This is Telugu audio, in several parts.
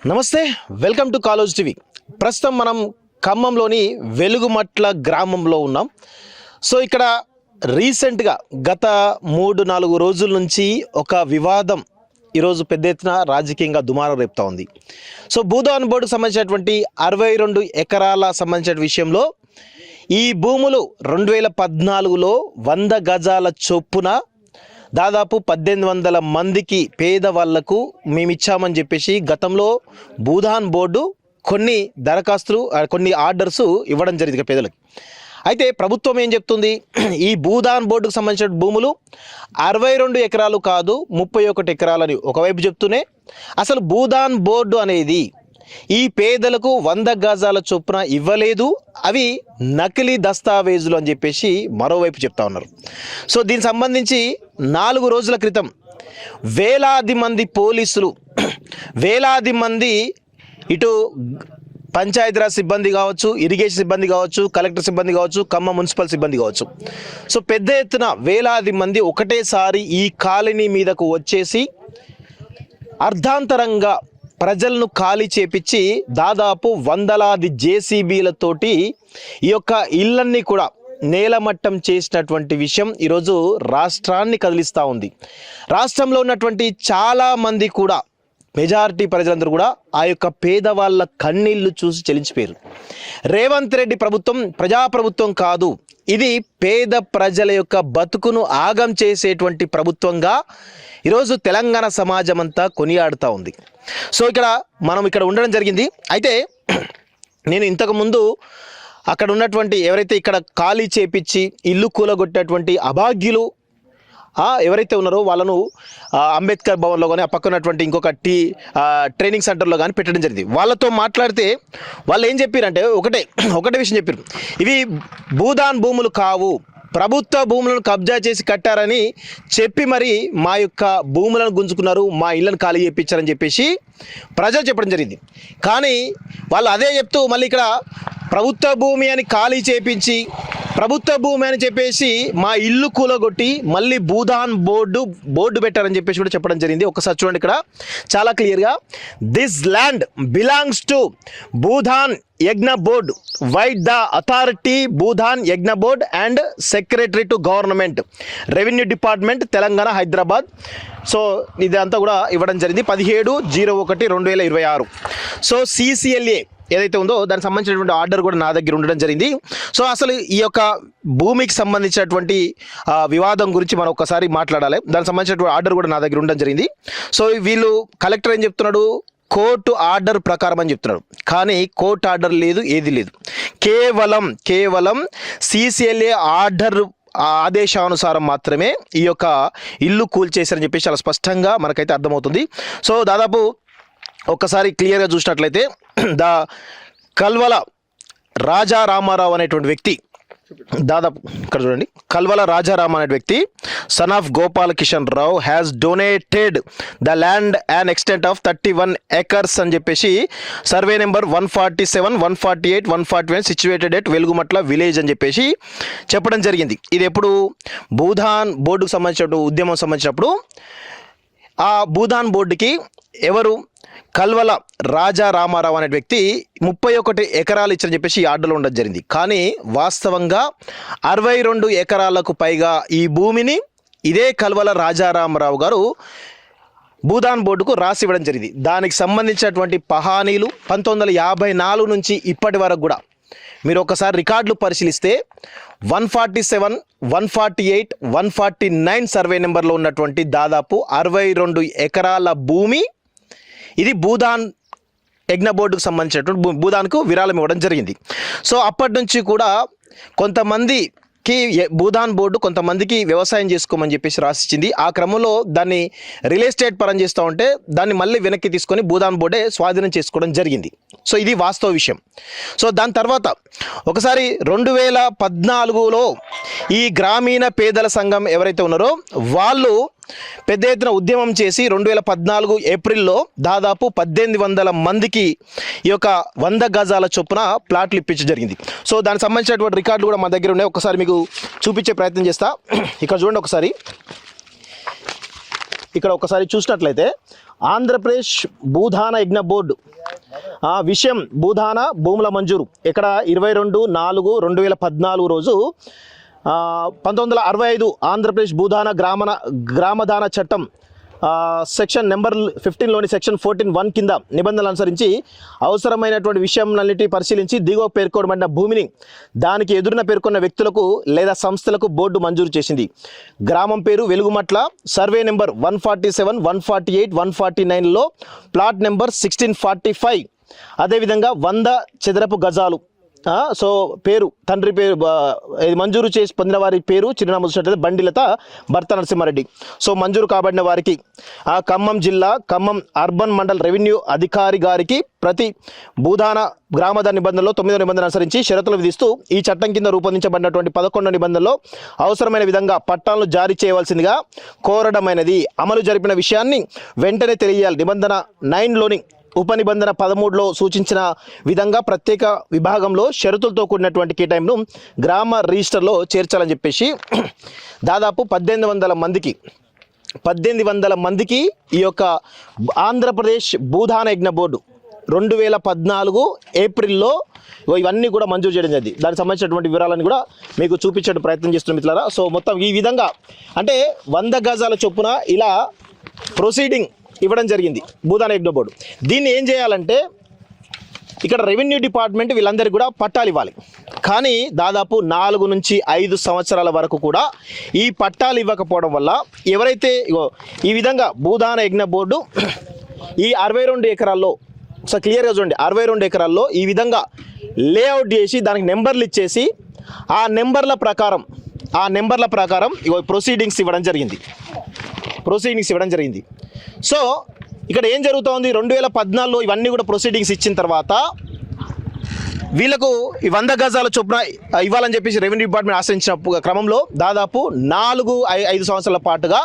నమస్తే, వెల్కమ్ టు కాలేజ్ టీవీ. ప్రస్తుతం మనం ఖమ్మంలోని వెలుగుమట్ల గ్రామంలో ఉన్నాం. సో ఇక్కడ రీసెంట్గా గత 3-4 రోజుల నుంచి ఒక వివాదం ఈరోజు పెద్ద ఎత్తున రాజకీయంగా దుమారం రేపుతా ఉంది. సో భూదాన్ బోర్డుకు సంబంధించినటువంటి 62 ఎకరాల సంబంధించిన విషయంలో ఈ భూములు 2014లో 100 గజాల చొప్పున దాదాపు 1800 మందికి పేదవాళ్లకు మేము ఇచ్చామని చెప్పేసి గతంలో భూదాన్ బోర్డు కొన్ని దరఖాస్తులు కొన్ని ఆర్డర్స్ ఇవ్వడం జరిగింది పేదలకు. అయితే ప్రభుత్వం ఏం చెప్తుంది, ఈ భూదాన్ బోర్డుకు సంబంధించిన భూములు 62 ఎకరాలు కాదు 31 ఎకరాలని ఒకవైపు చెప్తూనే అసలు భూదాన్ బోర్డు అనేది ఈ పేదలకు 100 గజాల చొప్పున ఇవ్వలేదు, అవి నకిలీ దస్తావేజులు అని చెప్పేసి మరోవైపు చెప్తా ఉన్నారు. సో దీనికి సంబంధించి 4 రోజుల క్రితం వేలాది మంది పోలీసులు, వేలాది మంది ఇటు పంచాయతీరాజ్ సిబ్బంది కావచ్చు, ఇరిగేషన్ సిబ్బంది కావచ్చు, కలెక్టర్ సిబ్బంది కావచ్చు, ఖమ్మం మున్సిపల్ సిబ్బంది కావచ్చు, సో పెద్ద ఎత్తున వేలాది మంది ఒకటేసారి ఈ కాలనీ మీదకు వచ్చేసి అర్ధాంతరంగా ప్రజలను ఖాళీ చేపించి దాదాపు వందలాది జేసీబీలతోటి ఈ యొక్క ఇళ్ళన్నీ కూడా నేలమట్టం చేసినటువంటి విషయం ఈరోజు రాష్ట్రాన్ని కదిలిస్తూ ఉంది. రాష్ట్రంలో ఉన్నటువంటి చాలామంది కూడా, మెజారిటీ ప్రజలందరూ కూడా ఆ యొక్క పేదవాళ్ళ కన్నీళ్లు చూసి చెలించిపోయారు. రేవంత్ రెడ్డి ప్రభుత్వం ప్రజాప్రభుత్వం కాదు, ఇది పేద ప్రజల యొక్క బతుకును ఆగం చేసేటువంటి ప్రభుత్వంగా ఈరోజు తెలంగాణ సమాజం అంతా కొనియాడుతూ ఉంది. సో మనం ఇక్కడ ఉండడం జరిగింది. అయితే నేను ఇంతకుముందు అక్కడ ఉన్నటువంటి ఎవరైతే ఇక్కడ ఖాళీ చేపించి ఇల్లు కూలగొట్టినటువంటి అభాగ్యులు ఎవరైతే ఉన్నారో వాళ్ళను అంబేద్కర్ భవన్లో కానీ ఆ పక్కన ఉన్నటువంటి ఇంకొక ట్రైనింగ్ సెంటర్లో కానీ పెట్టడం జరిగింది. వాళ్ళతో మాట్లాడితే వాళ్ళు ఏం చెప్పారంటే ఒకటే విషయం చెప్పారు, ఇవి భూదాన్ భూములు కావు, ప్రభుత్వ భూములను కబ్జా చేసి కట్టారని చెప్పి మరి మా యొక్క భూములను గుంజుకున్నారు, మా ఇళ్లను ఖాళీ చేయించారని చెప్పేసి ప్రజలు చెప్పడం జరిగింది. కానీ వాళ్ళు అదే చెప్తూ మళ్ళీ ఇక్కడ ప్రభుత్వ భూమి అని ఖాళీ చేయించి, ప్రభుత్వ భూమి అని చెప్పేసి మా ఇల్లు కూలగొట్టి మళ్ళీ భూదాన్ బోర్డు పెట్టారని చెప్పేసి కూడా చెప్పడం జరిగింది. ఒకసారి చూడండి, ఇక్కడ చాలా క్లియర్గా, this land belongs to Bhoodan Yagna board vide the authority Bhoodan Yagna board and secretary to government revenue department Telangana Hyderabad. So ఇదంతా కూడా ఇవ్వడం జరిగింది 17/01/2026. సో CCLA ఏదైతే ఉందో దానికి సంబంధించినటువంటి ఆర్డర్ కూడా నా దగ్గర ఉండడం జరిగింది. సో అసలు ఈ యొక్క భూమికి సంబంధించినటువంటి వివాదం గురించి మనం ఒకసారి మాట్లాడాలి. దానికి సంబంధించినటువంటి ఆర్డర్ కూడా నా దగ్గర ఉండడం జరిగింది. సో వీళ్ళు కలెక్టర్ ఏం చెప్తున్నాడు, కోర్టు ఆర్డర్ ప్రకారం అని చెప్తున్నాడు. కానీ కోర్టు ఆర్డర్ లేదు, ఏది లేదు, కేవలం CCLA ఆర్డర్ ఆదేశానుసారం మాత్రమే ఈ యొక్క ఇల్లు కూల్చేశారని చెప్పేసి చాలా స్పష్టంగా మనకైతే అర్థమవుతుంది. సో దాదాపు ఒక్కసారి క్లియర్గా చూసినట్లయితే కల్వల రాజా రామారావు అనేటువంటి వ్యక్తి, దాదాపు ఇక్కడ చూడండి, కల్వల రాజారాం అనే వ్యక్తి son of Gopal Kishan Rao has donated the land and extent of 31 acres అని చెప్పేసి survey number 147, 148, 141 situated at Velugumatla village అని చెప్పేసి చెప్పడం జరిగింది. ఇది ఎప్పుడు భూదాన్ బోర్డుకు సంబంధించిన ఉద్యమం సంబంధించినప్పుడు ఆ భూదాన్ బోర్డుకి ఎవరు కల్వల రాజా రామారావు అనే వ్యక్తి 31 ఎకరాలు ఇచ్చని చెప్పేసి ఈ ఆర్డర్లో ఉండడం జరిగింది. కానీ వాస్తవంగా 62 ఎకరాలకు పైగా ఈ భూమిని ఇదే కల్వల రాజారామరావు గారు భూదాన్ బోర్డుకు రాసి ఇవ్వడం జరిగింది. దానికి సంబంధించినటువంటి పహానీలు 1954 నుంచి ఇప్పటి వరకు కూడా మీరు ఒకసారి రికార్డులు పరిశీలిస్తే 147, 148, 149 సర్వే నెంబర్లో ఉన్నటువంటి దాదాపు 62 ఎకరాల భూమి ఇది భూదాన్ యజ్ఞ బోర్డుకు సంబంధించినటువంటి భూదాన్కు విరాళం ఇవ్వడం జరిగింది. సో అప్పటి నుంచి కూడా కొంతమందికి భూదాన్ బోర్డు కొంతమందికి వ్యవసాయం చేసుకోమని చెప్పేసి రాసిచ్చింది. ఆ క్రమంలో దాన్ని రియల్ ఎస్టేట్ పరం చేస్తూ ఉంటే దాన్ని మళ్ళీ వెనక్కి తీసుకొని భూదాన్ బోర్డే స్వాధీనం చేసుకోవడం జరిగింది. సో ఇది వాస్తవ విషయం. సో దాని తర్వాత ఒకసారి 2014లో ఈ గ్రామీణ పేదల సంఘం ఎవరైతే ఉన్నారో వాళ్ళు పెద్ద ఎత్తున ఉద్యమం చేసి 2014 ఏప్రిల్లో దాదాపు 1800 మందికి ఈ యొక్క 100 గజాల చొప్పున ప్లాట్లు ఇప్పించడం జరిగింది. సో దానికి సంబంధించినటువంటి రికార్డులు కూడా మా దగ్గర ఉన్నాయి. ఒకసారి మీకు చూపించే ప్రయత్నం చేస్తా. ఇక్కడ చూడండి ఒకసారి, ఇక్కడ ఒకసారి చూసినట్లయితే ఆంధ్రప్రదేశ్ భూదాన యజ్ఞ బోర్డు విషయం భూదాన భూముల మంజూరు ఇక్కడ 22/4/2014 రోజు 1965 ఆంధ్రప్రదేశ్ భూదాన గ్రామదాన చట్టం సెక్షన్ నెంబర్ 15లోని సెక్షన్ 14(1) కింద నిబంధనలు అనుసరించి అవసరమైనటువంటి విషయంలన్నిటి పరిశీలించి దిగువ పేర్కొనబడిన భూమిని దానికి ఎదురున పేర్కొన్న వ్యక్తులకు లేదా సంస్థలకు బోర్డు మంజూరు చేసింది. గ్రామం పేరు వెలుగుమట్ల, సర్వే నెంబర్ 147, 148, 149లో ప్లాట్ నెంబర్ 1645. అదేవిధంగా 100 చదరపు గజాలు. సో పేరు తండ్రి పేరు మంజూరు చేసి పొందిన వారి పేరు చిరునామా చూసినట్లయితే బండిలత భర్త నరసింహారెడ్డి. సో మంజూరు కాబడిన వారికి ఖమ్మం జిల్లా ఖమ్మం అర్బన్ మండల్ రెవెన్యూ అధికారి గారికి ప్రతి భూదాన గ్రామదాన నిబంధనలో 9వ నిబంధన అనుసరించి షరతులు విధిస్తూ ఈ చట్టం కింద రూపొందించబడినటువంటి 11వ నిబంధనలో అవసరమైన విధంగా పట్టాలను జారీ చేయవలసిందిగా కోరడమైనది. అమలు జరిపిన విషయాన్ని వెంటనే తెలియాలి. నిబంధన 9లోని ఉపనిబంధన 13లో సూచించిన విధంగా ప్రత్యేక విభాగంలో షరతులతో కూడినటువంటి కేటాయింపును గ్రామ రిజిస్టర్లో చేర్చాలని చెప్పేసి దాదాపు 1800 మందికి ఈ యొక్క ఆంధ్రప్రదేశ్ భూదాన యజ్ఞ బోర్డు 2014 ఏప్రిల్లో ఇవన్నీ కూడా మంజూరు చేయడం జరిగింది. దానికి సంబంధించినటువంటి వివరాలను కూడా మీకు చూపించే ప్రయత్నం చేస్తున్నాం మిత్రులారా. సో మొత్తం ఈ విధంగా అంటే 100 గజాల చొప్పున ఇలా ప్రొసీడింగ్ ఇవ్వడం జరిగింది భూదాన యజ్ఞ బోర్డు. దీన్ని ఏం చేయాలంటే ఇక్కడ రెవెన్యూ డిపార్ట్మెంట్ వీళ్ళందరికీ కూడా పట్టాలు ఇవ్వాలి. కానీ దాదాపు 4 నుంచి 5 సంవత్సరాల వరకు కూడా ఈ పట్టాలు ఇవ్వకపోవడం వల్ల ఎవరైతే ఈ విధంగా భూదాన యజ్ఞ బోర్డు ఈ 62 ఎకరాల్లో సో క్లియర్గా చూడండి 62 ఎకరాల్లో ఈ విధంగా లేఅవుట్ చేసి దానికి నెంబర్లు ఇచ్చేసి ఆ నెంబర్ల ప్రకారం ప్రొసీడింగ్స్ ఇవ్వడం జరిగింది. సో ఇక్కడ ఏం జరుగుతోంది 2014లో ఇవన్నీ కూడా ప్రొసీడింగ్స్ ఇచ్చిన తర్వాత వీళ్ళకు ఈ 100 గజాల చొప్పున ఇవ్వాలని చెప్పేసి రెవెన్యూ డిపార్ట్మెంట్ ఆశ్రయించిన క్రమంలో దాదాపు 4-5 సంవత్సరాల పాటుగా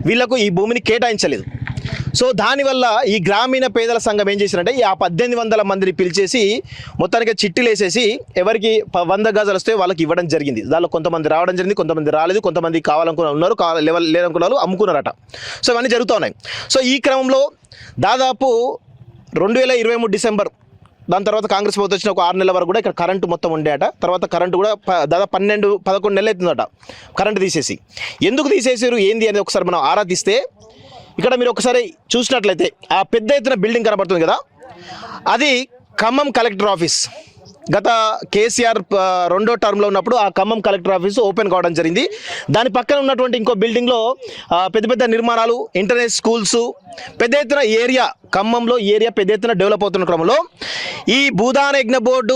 వీళ్ళకు ఈ భూమిని కేటాయించలేదు. సో దానివల్ల ఈ గ్రామీణ పేదల సంఘం ఏం చేశారంటే ఆ 1800 మందిని పిలిచేసి మొత్తానికి చిట్టీలు వేసేసి ఎవరికి 100 గజాలు వస్తే వాళ్ళకి ఇవ్వడం జరిగింది. దానిలో కొంతమంది రావడం జరిగింది, కొంతమంది రాలేదు, కొంతమంది కావాలనుకున్న ఉన్నారు, లేదనుకున్న వాళ్ళు అమ్ముకున్నారట. సో ఇవన్నీ జరుగుతూ ఉన్నాయి. సో ఈ క్రమంలో దాదాపు 2023 డిసెంబర్ దాని తర్వాత కాంగ్రెస్ ప్రభుత్వం వచ్చిన ఒక 6 నెలల వరకు కూడా ఇక్కడ కరెంటు మొత్తం ఉండేట. తర్వాత కరెంటు కూడా దాదాపు 12-11 నెలలు అవుతుందట కరెంటు తీసేసి. ఎందుకు తీసేసారు ఏంది అనేది ఒకసారి మనం ఆరా తీస్తే ఇక్కడ మీరు ఒకసారి చూసినట్లయితే ఆ పెద్ద ఎత్తున బిల్డింగ్ కనబడుతుంది కదా, అది ఖమ్మం కలెక్టర్ ఆఫీస్. గత కేసీఆర్ 2వ టర్మ్లో ఉన్నప్పుడు ఆ ఖమ్మం కలెక్టర్ ఆఫీసు ఓపెన్ కావడం జరిగింది. దాని పక్కన ఉన్నటువంటి ఇంకో బిల్డింగ్లో పెద్ద నిర్మాణాలు, ఇంటర్నేట్ స్కూల్స్, పెద్ద ఎత్తున ఏరియా ఖమ్మంలో పెద్ద ఎత్తున డెవలప్ అవుతున్న క్రమంలో ఈ భూదాన యజ్ఞ బోర్డు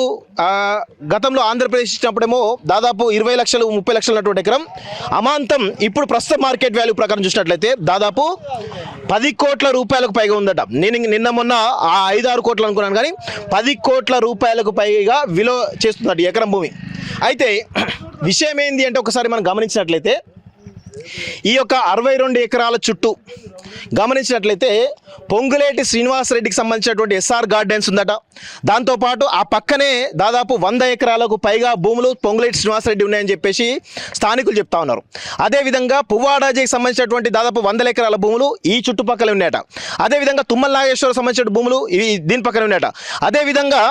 గతంలో ఆంధ్రప్రదేశ్ ఇచ్చినప్పుడేమో దాదాపు 20 లక్షలు 30 లక్షలు ఉన్నటువంటి ఎకరం అమాంతం ఇప్పుడు ప్రస్తుత మార్కెట్ వాల్యూ ప్రకారం చూసినట్లయితే దాదాపు 10 కోట్ల రూపాయలకు పైగా ఉందట. నేను నిన్న మొన్న 5-6 కోట్లు అనుకున్నాను, కానీ 10 కోట్ల రూపాయలకు పైగా విలువ చేస్తుందట ఎకరం భూమి. అయితే విషయం ఏంది అంటే ఒకసారి మనం గమనించినట్లయితే ఈ యొక్క 62 ఎకరాల చుట్టూ గమనించినట్లయితే పొంగులేటి శ్రీనివాసరెడ్డికి సంబంధించినటువంటి ఎస్ఆర్ గార్డెన్స్ ఉందట. దాంతోపాటు ఆ పక్కనే దాదాపు 100 ఎకరాలకు పైగా భూములు పొంగులేటి శ్రీనివాసరెడ్డి ఉన్నాయని చెప్పేసి స్థానికులు చెప్తా ఉన్నారు. అదేవిధంగా పువ్వాడాజీకి సంబంధించినటువంటి దాదాపు 100 ఎకరాల భూములు ఈ చుట్టుపక్కల ఉన్నాయట. అదేవిధంగా తుమ్మల నాగేశ్వర సంబంధించిన భూములు ఇవి దీని పక్కన ఉన్నాయట. అదేవిధంగా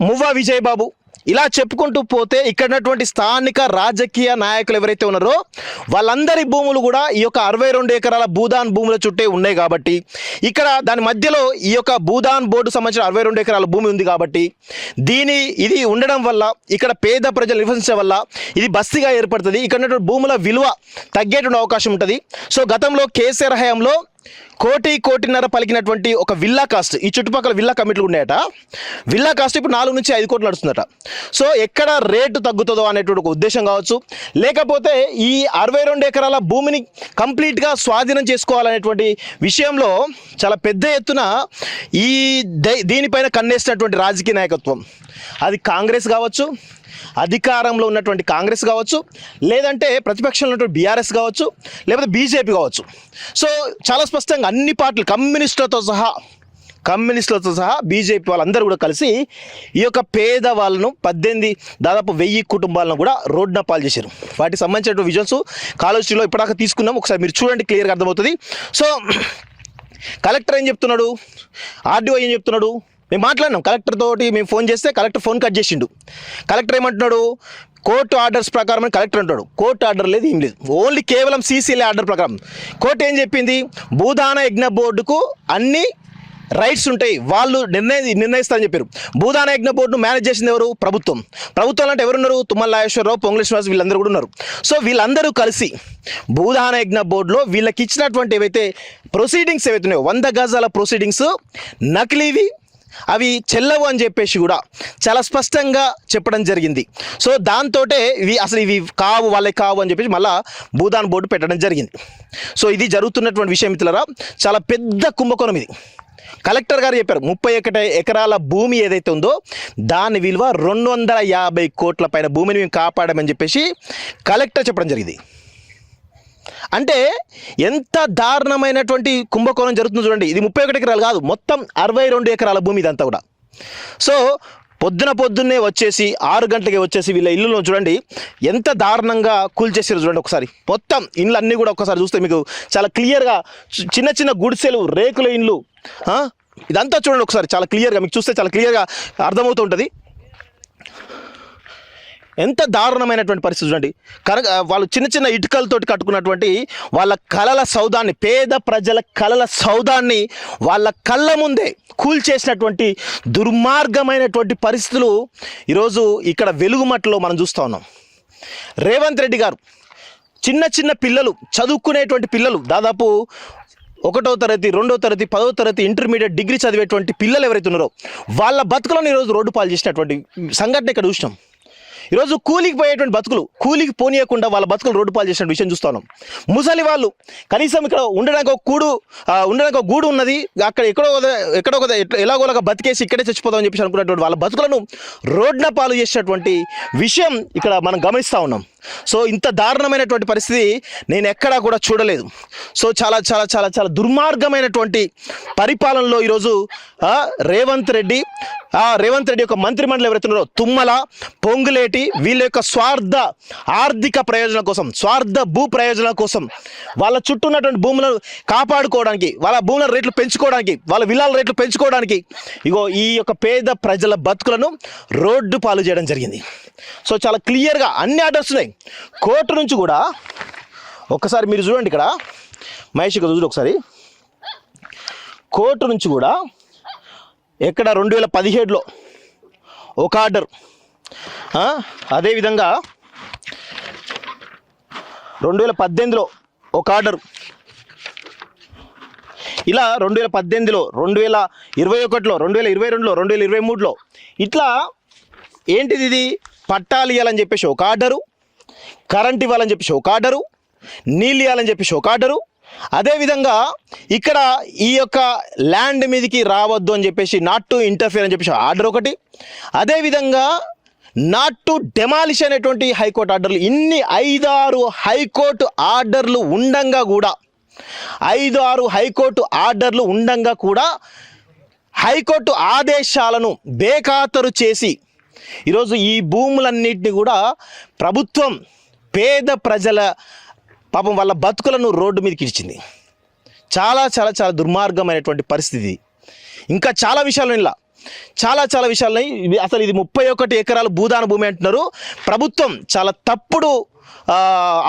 మువ్వా విజయబాబు, ఇలా చెప్పుకుంటూ పోతే ఇక్కడ ఉన్నటువంటి స్థానిక రాజకీయ నాయకులు ఎవరైతే ఉన్నారో వాళ్ళందరి భూములు కూడా ఈ యొక్క 62 ఎకరాల భూదాన్ భూముల చుట్టే ఉన్నాయి. కాబట్టి ఇక్కడ దాని మధ్యలో ఈ యొక్క భూదాన్ బోర్డు సంబంధించిన 62 ఎకరాల భూమి ఉంది. కాబట్టి ఇది ఉండడం వల్ల ఇక్కడ పేద ప్రజలు నివసించడం వల్ల ఇది బస్తీగా ఏర్పడుతుంది. ఇక్కడ ఉన్నటువంటి భూముల విలువ తగ్గేటువంటి అవకాశం ఉంటుంది. సో గతంలో కేసీఆర్ హయాంలో 1.5 కోట్ల పలికినటువంటి ఒక విల్లా కాస్ట్ ఈ చుట్టుపక్కల విల్లా కమిటీలు ఉన్నాయట. విల్లా కాస్ట్ ఇప్పుడు 4 నుంచి 5 కోట్లు నడుస్తుందట. సో ఎక్కడ రేటు తగ్గుతుందో అనేటువంటి ఒక ఉద్దేశం కావచ్చు, లేకపోతే ఈ 62 ఎకరాల భూమిని కంప్లీట్గా స్వాధీనం చేసుకోవాలనేటువంటి విషయంలో చాలా పెద్ద ఎత్తున దీనిపైన కన్నేసినటువంటి రాజకీయ నాయకత్వం, అది కాంగ్రెస్ కావచ్చు, అధికారంలో ఉన్నటువంటి కాంగ్రెస్ కావచ్చు, లేదంటే ప్రతిపక్షంలో ఉన్నటువంటి బీఆర్ఎస్ కావచ్చు, లేకపోతే బీజేపీ కావచ్చు. సో చాలా స్పష్టంగా అన్ని పార్టీలు కమ్యూనిస్టులతో సహా కమ్యూనిస్టులతో సహా బీజేపీ వాళ్ళందరూ కూడా కలిసి ఈ యొక్క పేదవాళ్ళను దాదాపు 1000 కుటుంబాలను కూడా రోడ్డున పాలు చేశారు. వాటికి సంబంధించిన విజువల్స్ కాలేజీలో ఇప్పటిదాకా తీసుకున్నాం, ఒకసారి మీరు చూడండి, క్లియర్గా అర్థమవుతుంది. సో కలెక్టర్ ఏం చెప్తున్నాడు, ఆర్డీఓ ఏం చెప్తున్నాడు, మేము మాట్లాడినాం కలెక్టర్ తోటి. మేము ఫోన్ చేస్తే కలెక్టర్ ఫోన్ కట్ చేసిండు. కలెక్టర్ ఏమంటున్నాడు, కోర్టు ఆర్డర్స్ ప్రకారం అని కలెక్టర్ అంటాడు. కోర్టు ఆర్డర్ లేదు, ఏం లేదు, ఓన్లీ కేవలం సీసీఎల్ఏ ఆర్డర్ ప్రకారం. కోర్టు ఏం చెప్పింది, భూదాన యజ్ఞ బోర్డుకు అన్ని రైట్స్ ఉంటాయి, వాళ్ళు నిర్ణయిస్తారని చెప్పారు. భూదాన యజ్ఞ బోర్డును మేనేజ్ చేసింది ఎవరు, ప్రభుత్వం అంటే ఎవరున్నారు, తుమ్మల నాగేశ్వరరావు, పొంగులేటి శ్రీనివాస్, వీళ్ళందరూ కూడా ఉన్నారు. సో వీళ్ళందరూ కలిసి భూదాన యజ్ఞ బోర్డులో వీళ్ళకి ఇచ్చినటువంటి ఏవైతే ప్రొసీడింగ్స్ ఏవైతే ఉన్నాయో 100 గజాల ప్రొసీడింగ్స్ నకిలీవి, అవి చెల్లవు అని చెప్పేసి కూడా చాలా స్పష్టంగా చెప్పడం జరిగింది. సో దాంతో ఇవి కావు, వాళ్ళకి కావు అని చెప్పేసి మళ్ళీ భూదాన్ బోర్డు పెట్టడం జరిగింది. సో ఇది జరుగుతున్నటువంటి విషయం మిత్రులారా, చాలా పెద్ద కుంభకోణం ఇది. కలెక్టర్ గారు చెప్పారు 31 ఎకరాల భూమి ఏదైతే ఉందో దాని విలువ 250 కోట్ల పైన భూమిని మేము కాపాడామని చెప్పేసి కలెక్టర్ చెప్పడం జరిగింది. అంటే ఎంత దారుణమైనటువంటి కుంభకోణం జరుగుతుందో చూడండి. ఇది 31 ఎకరాలు కాదు, మొత్తం 62 ఎకరాల భూమి ఇదంతా కూడా. సో పొద్దున్నే వచ్చేసి 6 గంటలకే వచ్చేసి వీళ్ళ ఇల్లులో చూడండి ఎంత దారుణంగా కూల్చేసారు చూడండి. ఒకసారి మొత్తం ఇండ్లు అన్నీ కూడా ఒకసారి చూస్తే మీకు చాలా క్లియర్గా చిన్న గుడిసెలు, రేకుల ఇండ్లు, ఇదంతా చూడండి ఒకసారి చాలా క్లియర్గా, మీకు చూస్తే చాలా క్లియర్గా అర్థమవుతూ ఉంటుంది. ఎంత దారుణమైనటువంటి పరిస్థితి చూడండి. వాళ్ళు చిన్న ఇటుకలతోటి కట్టుకున్నటువంటి వాళ్ళ కలల సౌదాన్ని, పేద ప్రజల కలల సౌదాన్ని వాళ్ళ కళ్ళ ముందే కూల్చేసినటువంటి దుర్మార్గమైనటువంటి పరిస్థితులు ఈరోజు ఇక్కడ వెలుగుమట్లో మనం చూస్తూ ఉన్నాం. రేవంత్ రెడ్డి గారు చిన్న పిల్లలు, చదువుకునేటువంటి పిల్లలు, దాదాపు 1వ తరగతి, 2వ తరగతి, 10వ తరగతి, ఇంటర్మీడియట్, డిగ్రీ చదివేటువంటి పిల్లలు ఎవరైతే ఉన్నారో వాళ్ళ బతుకులను ఈరోజు రోడ్డు పాలు చేసినటువంటి సంఘటన ఇక్కడ చూసినాం. ఈరోజు కూలికి పోయేటువంటి బతుకులు, కూలికి పోనీయకుండా వాళ్ళ బతుకులు రోడ్డు పాలు చేసిన విషయం చూస్తున్నాం. ముసలి వాళ్ళు కనీసం ఇక్కడ ఉండడానికి ఒక గూడు ఉన్నది, అక్కడ ఎక్కడో ఎలాగోలాగా బతికేసి ఇక్కడే చచ్చిపోతామని చెప్పేసి అనుకున్నటువంటి వాళ్ళ బతుకులను రోడ్డున పాలు చేసినటువంటి విషయం ఇక్కడ మనం గమనిస్తూ ఉన్నాం. సో ఇంత దారుణమైనటువంటి పరిస్థితి నేను ఎక్కడా కూడా చూడలేదు. సో చాలా చాలా చాలా చాలా దుర్మార్గమైనటువంటి పరిపాలనలో ఈరోజు రేవంత్ రెడ్డి యొక్క మంత్రిమండలి ఎవరైతున్నారో తుమ్మల, పొంగులేటి, వీళ్ళ యొక్క స్వార్థ ఆర్థిక ప్రయోజనం కోసం, స్వార్థ భూ ప్రయోజనాల కోసం, వాళ్ళ చుట్టూ ఉన్నటువంటి భూములను కాపాడుకోవడానికి, వాళ్ళ భూముల రేట్లు పెంచుకోవడానికి, వాళ్ళ విల్లాల రేట్లు పెంచుకోవడానికి ఈ యొక్క పేద ప్రజల బతుకులను రోడ్డు పాలు చేయడం జరిగింది. సో చాలా క్లియర్గా అన్ని ఆర్డర్స్ ఉన్నాయి కోర్టు నుంచి కూడా. ఒక్కసారి మీరు చూడండి, ఇక్కడ మహేష్ చూడండి ఒకసారి, కోర్టు నుంచి కూడా ఎక్కడ 2017లో ఒక ఆర్డర్, అదేవిధంగా 2018లో ఒక ఆర్డర్, ఇలా 2018లో, 2021లో, 2022లో, 2023లో ఇట్లా ఏంటిది, ఇది పట్టాలు ఇవ్వాలని చెప్పేసి ఒక ఆర్డరు, కరెంట్ ఇవ్వాలని చెప్పేసి ఒక ఆర్డరు, నీళ్ళు ఇవ్వాలని చెప్పేసి ఒక ఆర్డరు, అదేవిధంగా ఇక్కడ ఈ యొక్క ల్యాండ్ మీదకి రావద్దు అని చెప్పేసి నాట్ టు ఇంటర్ఫియర్ అని చెప్పేసి ఆర్డర్ ఒకటి, అదేవిధంగా నాట్ టు డెమాలిష్ అనేటువంటి హైకోర్టు ఆర్డర్లు, ఇన్ని 5-6 హైకోర్టు ఆర్డర్లు ఉండంగా కూడా, 5-6 హైకోర్టు ఆర్డర్లు ఉండంగా కూడా హైకోర్టు ఆదేశాలను బేఖాతరు చేసి ఈరోజు ఈ భూములన్నింటినీ కూడా ప్రభుత్వం పేద ప్రజల పాపం వాళ్ళ బతుకులను రోడ్డు మీదకి ఇచ్చింది. చాలా చాలా చాలా దుర్మార్గమైనటువంటి పరిస్థితి. ఇంకా చాలా విషయాలు ఇలా చాలా విషయాలు. అసలు ఇది 31 ఎకరాల భూదాన భూమి అంటున్నారు. ప్రభుత్వం చాలా తప్పుడు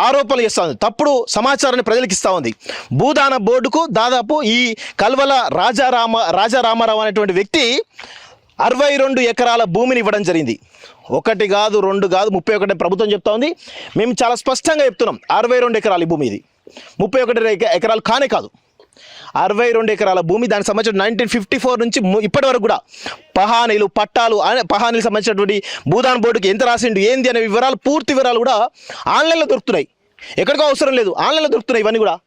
ఆరోపణలు చేస్తూ ఉంది, తప్పుడు సమాచారాన్ని ప్రజలకు ఇస్తూ ఉంది. భూదాన బోర్డుకు దాదాపు ఈ కల్వల రాజారామారావు అనేటువంటి వ్యక్తి 62 ఎకరాల భూమిని ఇవ్వడం జరిగింది. 1 కాదు, 2 కాదు, 31 ప్రభుత్వం చెప్తా ఉంది. మేము చాలా స్పష్టంగా చెప్తున్నాం, 62 ఎకరాల భూమి ఇది, 31 ఎకరాలు కానే కాదు, 62 ఎకరాల భూమి. దానికి సంబంధించిన 1954 నుంచి ఇప్పటి వరకు కూడా పహానీలు, పట్టాలు, పహానీలకు సంబంధించినటువంటి భూదాన్ బోర్డుకి ఎంత రాసిండు, ఏంది అనే వివరాలు, పూర్తి వివరాలు కూడా ఆన్లైన్లో దొరుకుతున్నాయి. ఎక్కడికో అవసరం లేదు, ఆన్లైన్లో దొరుకుతున్నాయి ఇవన్నీ కూడా.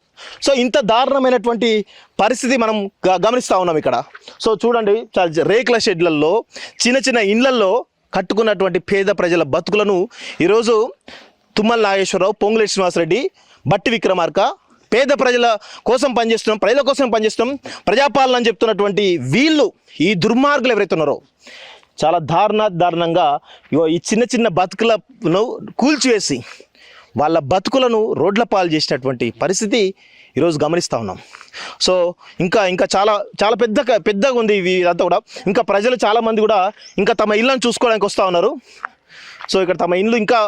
సో ఇంత దారుణమైనటువంటి పరిస్థితి మనం గమనిస్తూ ఉన్నాం ఇక్కడ. సో చూడండి, రేకుల షెడ్లలో, చిన్న ఇండ్లల్లో కట్టుకున్నటువంటి పేద ప్రజల బతుకులను ఈరోజు తుమ్మల నాగేశ్వరరావు, పొంగులేటి శ్రీనివాసరెడ్డి, బట్టి విక్రమార్క, పేద ప్రజల కోసం పనిచేస్తున్నాం, ప్రజల కోసం పనిచేస్తున్నాం, ప్రజాపాలన అని చెప్తున్నటువంటి వీళ్ళు, ఈ దుర్మార్గులు ఎవరైతే ఉన్నారో చాలా దారుణంగా ఈ చిన్న చిన్న బతుకులను కూల్చివేసి వాళ్ళ బతుకులను రోడ్ల పాలు చేసినటువంటి పరిస్థితి ఈరోజు గమనిస్తూ ఉన్నాం. సో ఇంకా చాలా చాలా పెద్దగా ఉంది ఇదంతా కూడా. ఇంకా ప్రజలు చాలామంది కూడా ఇంకా తమ ఇళ్ళని చూసుకోవడానికి వస్తూ ఉన్నారు. సో ఇక్కడ తమ ఇల్లు ఇంకా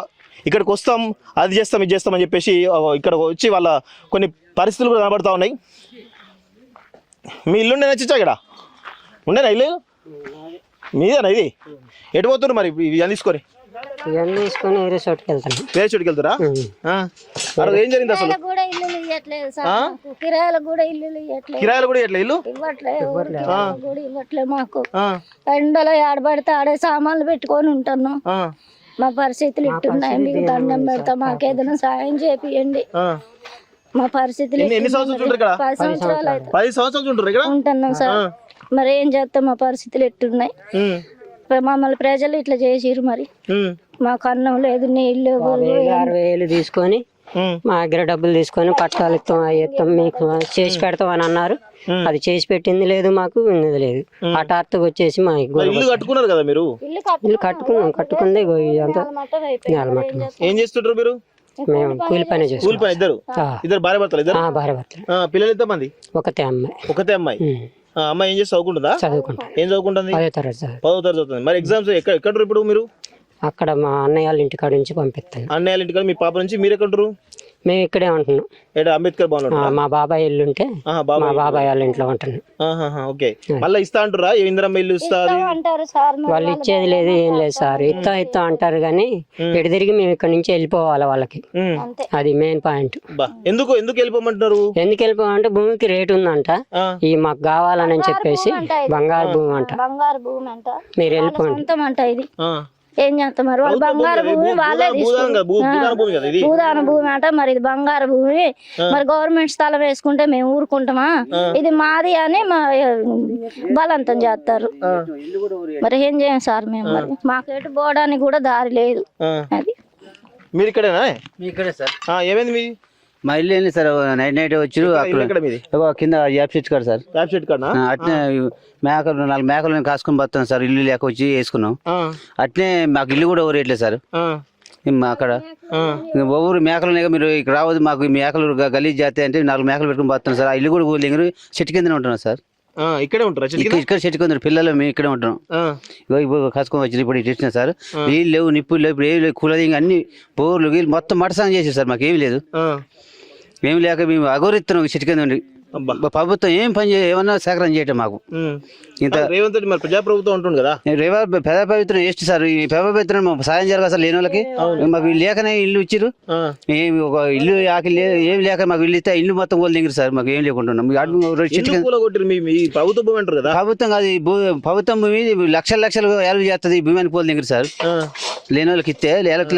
ఇక్కడికి వస్తాం, అది చేస్తాం, ఇది చేస్తాం అని చెప్పేసి ఇక్కడ వచ్చి వాళ్ళ కొన్ని పరిస్థితులు కూడా కనబడుతూ ఉన్నాయి. మీ ఇల్లు ఉండేనా చిచ్చా? ఇక్కడ ఉండేనా ఇల్లు? మీదేనా ఇది? ఎటు పోతున్నారు మరి ఇవన్నీ తీసుకొని? వేరే చోటుకి వెళ్తాను. వేరే చోటుకి వెళ్తారా? ఏం జరిగింది అసలు? కిరాయిలు కూడా ఇల్లు ఇవ్వట్లేదు మాకు. ఎండలో ఆడబడితే ఆడే సామాన్లు పెట్టుకొని ఉంటాను. మా పరిస్థితులు ఇట్టున్నాయి, మీకు దండం పెడతా, మాకేదైనా సాయం చేపియండి. మా పరిస్థితులు 10 సంవత్సరాలు అయితే ఉంటున్నాం సార్. మరి ఏం చేస్తాం, మా పరిస్థితులు ఎట్టున్నాయి. మమ్మల్ని ప్రజలు ఇట్లా చేసిరు. మరి మాకు అన్నం లేదు, నీళ్ళు 60,000 తీసుకొని మా దగ్గర డబ్బులు తీసుకొని పట్టాలు ఇస్తాం, అవి ఇస్తాం, మీకు చేసి పెడతాం అని అన్నారు. అది చేసి పెట్టింది లేదు, మాకు ఉన్నది లేదు. హఠాత్తుగా వచ్చేసి మా ఇల్లు కట్టుకున్నారు కదా మీరు? ఇల్లు కట్టుకుందే అంతా నేలమట్టం. ఏం చేస్తుంటారు మీరు? మేము కూలి పని చేస్తాం. ఇద్దరు భార్య భర్తలు? భార్య భర్తలు. పిల్లలు ఎంత మంది? ఒకతే అమ్మాయి. అమ్మాయి ఏం చేసి చదువుకుంటుందా? ఏం చదువుకుంటుంది? 10వ తరగతి. 10వ తరగతి చదువుతుంది. మరి ఎగ్జామ్స్ ఎక్కడ ఇప్పుడు మీరు? అక్కడ మా అన్నయ్య వాళ్ళ ఇంటికాడ నుంచి పంపిస్తాను. అన్నయ్య వాళ్ళ ఇంటికాడ మీ పాప నుంచి మీరు ఎక్కడ? మేము ఇక్కడే ఉంటున్నాం. అంబేద్కర్ భవన్. మా బాబాయ్ ఇల్లు ఉంటే మా బాబాయ్ వాళ్ళ ఇంట్లో ఉంటున్నాం. ఓకే. మళ్ళీ ఇస్తా అంటారా? ఇందిరమ్మ ఇల్లు ఇస్తా వాళ్ళు ఇచ్చేది లేదు, ఏం లేదు సార్. ఇస్తా అంటారు కానీ ఎటు తిరిగి మేము ఇక్కడ నుంచి వెళ్ళిపోవాలి వాళ్ళకి. అది మెయిన్ పాయింట్. ఎందుకు వెళ్ళిపోమంటున్నారు? ఎందుకు వెళ్ళిపోమంటే భూమికి రేటు ఉందంట, ఈ మాకు కావాలని చెప్పేసి. బంగారు భూమి అంట. మీరు వెళ్ళిపోండి. ఏం చేస్తాం మరి? వాళ్ళు బంగారు భూమి వాళ్ళే భూదాన భూమి అంట. మరి ఇది బంగారు భూమి, మరి గవర్నమెంట్ స్థలం వేసుకుంటే మేము ఊరుకుంటామా? ఇది మాది అని మా బలవంతం చేస్తారు. మరి ఏం చేయం సార్ మేము? మరి మాకు ఎటు పోవడానికి కూడా దారి లేదు. అది మీరు ఇక్కడేనా? ఇక్కడే సార్. ఏమైంది మీ? మా ఇల్లు ఏంటి సార్, నైట్ వచ్చి కింద యాప్ చెట్టు కాదు సార్. అట్నే మేకలు 4 మేకలు కాసుకొని పోతాం సార్. ఇల్లు లేక వచ్చి వేసుకున్నాం. అట్నే మాకు ఇల్లు కూడా ఊరేట్లేదు సార్. అక్కడ ఊరు మేకలు మీరు ఇక్కడ రావద్దు, మాకు మేకలు గలీజ్ చేస్తాయి అంటే 4 మేకలు పెట్టుకుని పోతాం సార్. ఆ ఇల్లు కూడా ఊరు చెట్టు కిందనే ఉంటున్నాం సార్. ఇక్కడే ఉంటారు? ఇక్కడ చెట్టు కింద పిల్లలు మేము ఇక్కడే ఉంటున్నాం. కాసుకొని వచ్చి ఇప్పుడు ఇట్లా సార్. నీళ్ళు లేవు, నిప్పులు లేవు, ఇప్పుడు ఏమి లేవు. కూలరింగ్ అన్ని బోర్లు గీళ్ళు మొత్తం మటసాంగ్ చేసారు సార్. మాకు ఏమి లేదు, మేము లేక మేము అగౌరిస్తున్నాం చెట్టు కింద ఉండి. ప్రభుత్వం ఏం పని ఏమన్నా సేకరణ చేయటం మాకు. ఇంత రేవంత్ రెడ్డి మరి ప్రజాప్రభుత్వం ఉంటుంది కదా, ప్రజాప్రభుత్వం వేస్ట్ సార్. ఈ ప్రజాప్రభుత్వం సాయం జరగాలి సార్ లేని వాళ్ళకి. మాకు లేకనే ఇల్లు ఇచ్చిరు. ఒక ఇల్లు ఆకి ఏం లేక మాకు ఇల్లు ఇస్తే ఇల్లు మొత్తం కోళ్ళు దిగురు సార్. మాకు ఏం లేకుంటున్నాం. ప్రభుత్వ భూమి అంటారు కదా? ప్రభుత్వం కాదు, ప్రభుత్వం భూమి లక్షలు ఏళ్ళు చేస్తుంది. ఈ భూమిని కోళ్ళు దిగురు సార్. లేని వాళ్ళకి ఇస్తే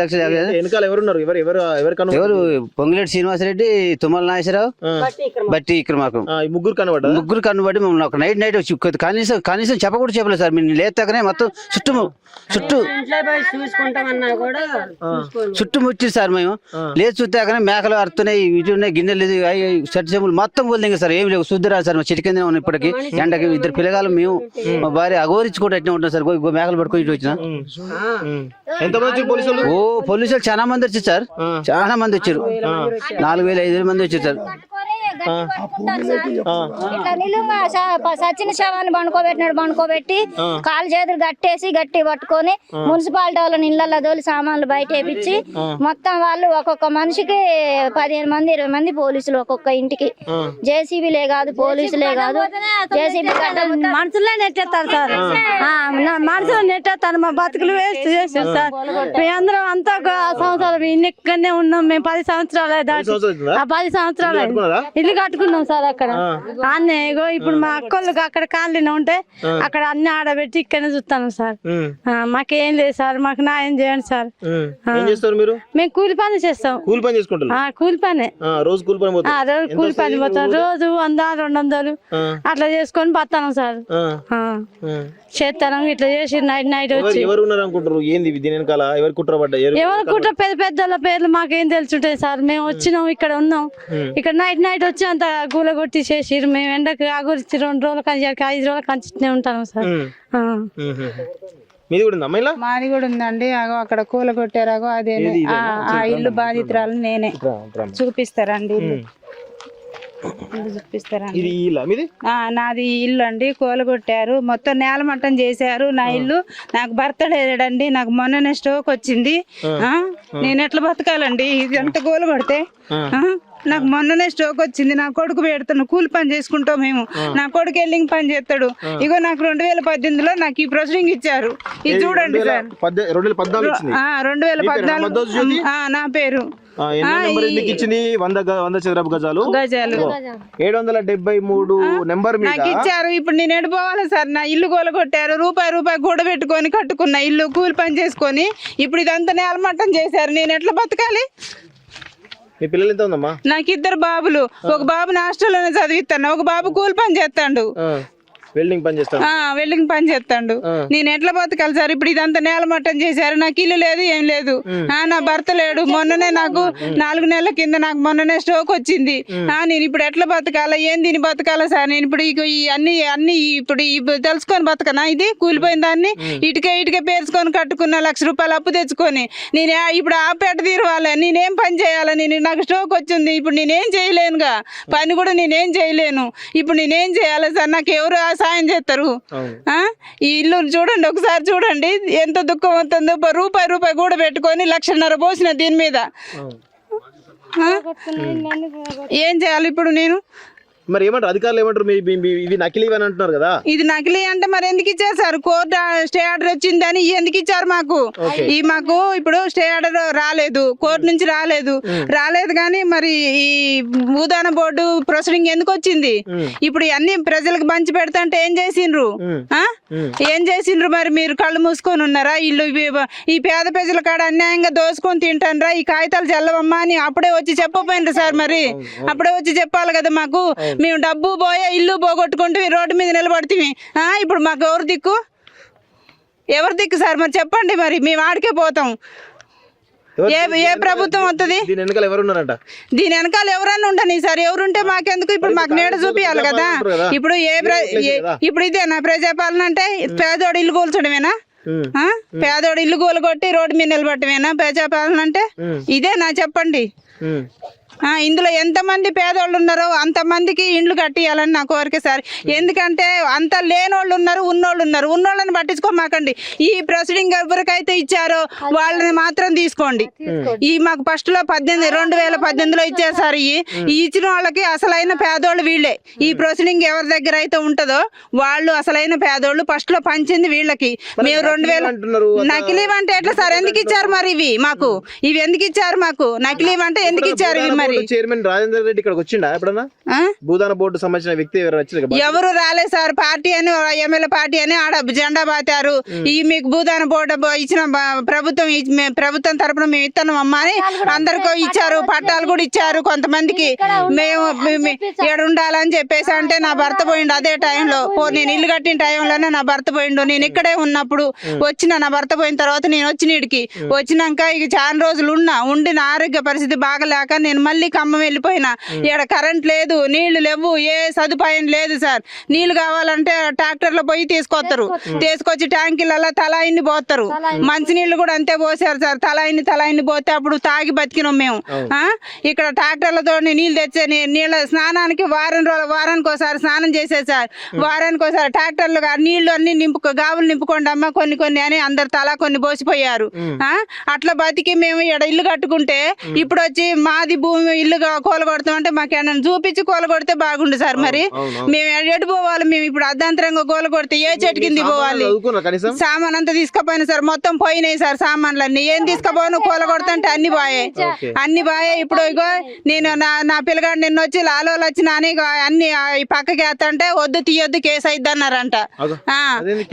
లక్షలు. వెనకాల ఎవరున్నారు? ఎవరు? పొంగిరెడ్డి శ్రీనివాసరెడ్డి, తుమ్మల నాగేశ్వరరావు, బట్టి ఇక్కడ ముగ్గురు కనబడి మమ్మల్ని ఒక నైట్ వచ్చి కనీసం చెప్పకూడదు చెప్పలేదు సార్. మీరు లేతాకనే మొత్తం చుట్టుముచ్చి సార్. మేము లేదు చూస్తాకనే మేకలు అరుతున్నాయి, ఇటు ఉన్నాయి, గిన్నెలు చెట్టు చెంబులు మొత్తం పోలింది సార్. ఏమి లేవు, శుద్ధి రాదు సార్. మా చెట్టు కింద ఉన్న ఇప్పటికి ఎండకి 2 పిల్లగాలు మేము మా భార్య అగోరించి కూడా అట్నే ఉంటాం సార్. మేకలు పట్టుకొని ఇటు వచ్చిన పోలీసులు చాలా మంది వచ్చారు సార్. చాలా మంది వచ్చారు. 4,000-5,000 మంది వచ్చారు సార్. ఇట్లా నిలువుగా సచిన శవాన్ని బండుకోబెట్టి కాలు చేతులు గట్టి పట్టుకొని మున్సిపాలిటీ వాళ్ళని ఇళ్లలో తోలి సామాన్లు బయట వేపించి మొత్తం వాళ్ళు ఒక్కొక్క మనిషికి 15 మంది 20 మంది పోలీసులు ఒక్కొక్క ఇంటికి. జేసీబీలే కాదు, పోలీసులే కాదు, జేసీబీ మనుషులే నెట్టేస్తారు సార్. మనుషులు నెట్టేస్తారు. మా బతుకులు వేస్ట్ చేశారు సార్. మేమందరం అంతా సంవత్సరాలు ఇక్కడనే ఉన్నాం. మేము 10 సంవత్సరాలు దాటి 10 సంవత్సరాలు ఇల్లు కట్టుకున్నాం సార్ అక్కడ అన్నీ ఇగో ఇప్పుడు మా అక్కలు అక్కడ కాలనీలో ఉంటే అక్కడ అన్ని ఆడబెట్టి ఇక్కడనే చూస్తాను సార్. మాకేం లేదు సార్, మాకు న్యాయం చేయండి సార్. ఏం చేస్తారు మీరు? మేము కూలి పని చేస్తాం. కూలి పని చేసుకుంటారు? కూలి పనే, రోజు కూలి పని పోతారు? రోజు కూలి పని పోతాం. రోజు 100-200 అట్లా చేసుకొని బతాను సార్. చేస్తాను ఇట్లా చేసి నైట్ వచ్చి. ఎవరు ఉన్నారు అనుకుంటారు? ఏంది దీని వెనకాల ఎవరు కుట్ర పడ్డా? ఎవరు కుట్ర? పెద్ద పెద్దల పేర్లు మాకేం తెలుసుంటాయి సార్. మేము వచ్చినాం, ఇక్కడ ఉన్నాం. ఇక్కడ నైట్ వచ్చి అంత గూల కొట్టి చేసిరు. మేము ఎండకు ఆగురించి 2 రోజులు కంచి 5 రోజులు కంచినే ఉంటాం సార్. మీది కూడా ఉందా అమ్మాయిలా? మాది కూడా ఉందండి. అగో అక్కడ కూల కొట్టారాగో అదే ఆ ఇల్లు బాధితురాలు నేనే. చూపిస్తారండి ఇల్లు చూపిస్తారండి. ఇది ఇల్లా మీది? నాది ఇల్లు అండి. కూలగొట్టారు, మొత్తం నేలమట్టం చేశారు. నా ఇల్లు నాకు భర్త లేడండి. నాకు మొన్ననే స్ట్రోక్ వచ్చింది. నేను ఎట్లా బతకాలండి ఇది అంత కూలగొడితే? నాకు మొన్ననే స్ట్రోక్ వచ్చింది. నా కొడుకు పెడతాను, కూలి పని చేసుకుంటాం మేము. నా కొడుకు ఎల్లింగ్ పని చేస్తాడు. ఇగో నాకు 2018లో నాకు ఈ ప్రొసీడింగ్ ఇచ్చారు. ఇది చూడండి సార్. 2014 నా పేరు. 100 చదరపు గజాలు 773 నెంబర్ నాకు ఇచ్చారు. ఇప్పుడు నేను ఎడిపోవాలి సార్? నా ఇల్లు కూలగొట్టారు. రూపాయి కూడబెట్టుకొని కట్టుకున్న ఇల్లు, కూలి పని చేసుకొని ఇప్పుడు ఇదంతా నేలమట్టం చేశారు. నేను ఎట్లా బతకాలి? మీ పిల్లలు ఎంత ఉందమ్మా? నాకు 2 బాబులు. ఒక బాబుని హాస్టల్లోనే చదివిస్తాను, ఒక బాబు కూలి పని చేస్తాడు. వెల్డింగ్ పని చేస్తాడు. వెల్డింగ్ పని చేస్తాడు. నేను ఎట్లా బతకాలి సార్? ఇప్పుడు ఇదంతా నేలమట్టం చేశారు. నాకు ఇల్లు లేదు, ఏం లేదు. నా భర్త లేడు. మొన్ననే నాకు 4 నెలల కింద నాకు మొన్ననే స్ట్రోక్ వచ్చింది. నేను ఇప్పుడు ఎట్లా బతకాలా? ఏం దీన్ని బతకాలా సార్? నేను ఇప్పుడు అన్ని ఇప్పుడు తెలుసుకొని బతకనా? ఇది కూలిపోయిన దాన్ని ఇటుక పేర్చుకొని కట్టుకున్న 1 లక్ష రూపాయలు అప్పు తెచ్చుకొని నేను ఇప్పుడు ఆ పేట తీరవాలి. నేనేం పని చేయాలి? నాకు స్ట్రోక్ వచ్చింది. ఇప్పుడు నేనేం చేయలేనుగా, పని కూడా నేనేం చేయలేను. ఇప్పుడు నేనేం చేయాలి సార్? నాకు ఎవరు సాయం చేస్తారు? ఈ ఇల్లు చూడండి, ఒకసారి చూడండి ఎంత దుఃఖం అవుతుందో. రూపాయి కూడా పెట్టుకొని 1.5 లక్ష పోసిన దీని మీద. ఏం చేయాలి ఇప్పుడు నేను? మరి ఏమంటారు అధికారులు? ఏమంటారు? ఇవి నకిలీ అని అంటున్నారు కదా. ఇది నకిలీ అంటే మరి ఎందుకు ఇచ్చారు సార్? కోర్టు స్టే ఆర్డర్ వచ్చిందని ఎందుకు ఇచ్చారు మాకు? మాకు ఇప్పుడు స్టే ఆర్డర్ రాలేదు, కోర్టు నుంచి రాలేదు కానీ మరి ఈ భూదాన బోర్డు ప్రొసీడింగ్ ఎందుకు వచ్చింది? ఇప్పుడు అన్ని ప్రజలకు పంచి పెడతాంటే ఏం చేసిండ్రు? మరి మీరు కళ్ళు మూసుకొని ఉన్నారా? ఇల్లు ఈ పేద ప్రజల కాడ అన్యాయంగా దోసుకొని తింటాన్రా? ఈ కాగితాలు చల్లవమ్మా అని అప్పుడే వచ్చి చెప్పపోయినరు సార్. మరి అప్పుడే వచ్చి చెప్పాలి కదా మాకు. మేము డబ్బు పోయే ఇల్లు పోగొట్టుకుంటూ రోడ్డు మీద నిలబడితే ఇప్పుడు మాకు ఎవరు దిక్కు సార్? మరి చెప్పండి. మరి మేము ఆడికే పోతాం. ఏ ప్రభుత్వం వస్తుంది? దీని వెనకాల ఎవరన్నా ఉండని సార్. ఎవరుంటే మాకెందుకు? ఇప్పుడు మాకు నీడ చూపియాలి కదా. ఇప్పుడు ఇప్పుడు ఇదేనా ప్రజాపాలన అంటే? పేదోడు ఇల్లు కూల్చడమేనా? పేదోడు ఇల్లు కూలగొట్టి రోడ్డు మీద నిలబడటమేనా ప్రజాపాలన అంటే? ఇదేనా చెప్పండి? ఇందులో ఎంతమంది పేదోళ్ళు ఉన్నారో అంతమందికి ఇండ్లు కట్టియాలని నా కోరిక సార్. ఎందుకంటే అంత లేనోళ్ళు ఉన్నారు, ఉన్నోళ్ళని పట్టించుకోమాకండి. ఈ ప్రొసీడింగ్ ఎవరికైతే ఇచ్చారో వాళ్ళని మాత్రం తీసుకోండి. ఈ మాకు ఫస్ట్ లో 2018లో ఇచ్చారు సార్. ఈ ఇచ్చిన వాళ్ళకి అసలైన పేదోళ్ళు వీళ్ళే. ఈ ప్రొసీడింగ్ ఎవరి దగ్గర అయితే ఉంటుందో వాళ్ళు అసలైన పేదోళ్ళు. ఫస్ట్ లో పంచింది వీళ్ళకి. మేము 2000 నకిలీ అంటే ఎట్లా సార్? ఎందుకు ఇచ్చారు మరి ఇవి మాకు? ఇవి ఎందుకు ఇచ్చారు మాకు? నకిలీ అంటే ఎందుకు ఇచ్చారు ఇవి? మరి చైర్మన్ రాజేందర్ రెడ్డి ఇక్కడికి వచ్చిండా ఎప్పుడన్నా? భూదాన బోర్డు సంబంధించిన వ్యక్తి ఎవరు రాలేదు సార్. పార్టీ అని ఎమ్మెల్యే పార్టీ అని ఆడ జెండా పాతారు. ఈ మీకు భూదాన బోర్డు ఇచ్చిన ప్రభుత్వం తరపున మేము ఇస్తున్నాం అమ్మా అని అందరికీ ఇచ్చారు. పట్టాలు కూడా ఇచ్చారు కొంతమందికి. మేము ఉండాలని చెప్పేసి అంటే నా భర్త పోయిండు అదే టైంలో. నేను ఇల్లు కట్టిన టైంలోనే నా భర్త పోయిండు. నేను ఇక్కడే ఉన్నప్పుడు నా భర్త పోయిన తర్వాత నేను వచ్చినాక ఇక చాలా రోజులు ఉండి నా ఆరోగ్య పరిస్థితి బాగలేక నేను మళ్ళీ ఖమ్మం వెళ్ళిపోయినా. ఇక్కడ కరెంట్ లేదు, నీళ్లు లేవు, ఏ సదుపాయం లేదు సార్. నీళ్లు కావాలంటే ట్రాక్టర్లో పోయి తీసుకొచ్చి ట్యాంకీలలో తలా ఇన్ని పోతారు. మంచినీళ్ళు కూడా అంతే పోసారు సార్. తలా ఇన్ని పోతే అప్పుడు తాగి బతికినాం మేము. ఇక్కడ ట్రాక్టర్లతో నీళ్ళు తెచ్చే నీళ్ళ స్నానానికి వారానికి ఒకసారి స్నానం చేసేది సార్. వారానికి ఒకసారి ట్రాక్టర్లు నీళ్లు అన్ని గావులు నింపుకోండి అమ్మ కొన్ని అని అందరు తలా కొన్ని పోసిపోయారు. అట్లా బతికి మేము ఇక్కడ ఇల్లు కట్టుకుంటే ఇప్పుడు వచ్చి మాది భూమి భూమి ఇల్లు కూలగొడతాం అంటే మాకు ఏమన్నా చూపించి కూలగొడితే బాగుండు సార్. మరి మేము ఎటు పోవాలి? మేము ఇప్పుడు అర్ధాంతరంగా కూలగొడితే ఏ చెట్టు కింద పోవాలి? సామాన్ అంతా తీసుకుపోయినా సార్, మొత్తం పోయినాయి సార్ సామాన్లన్నీ. ఏం తీసుకుపోను కూలగొడతంటే అన్ని బాయే. ఇప్పుడు ఇగో నేను నా పిల్లగాడు నిన్న వచ్చి లాలోలు వచ్చిన అని అన్ని పక్కకి వేస్తంటే వద్దు తీయొద్దు కేసు అయిద్ది అన్నారంట.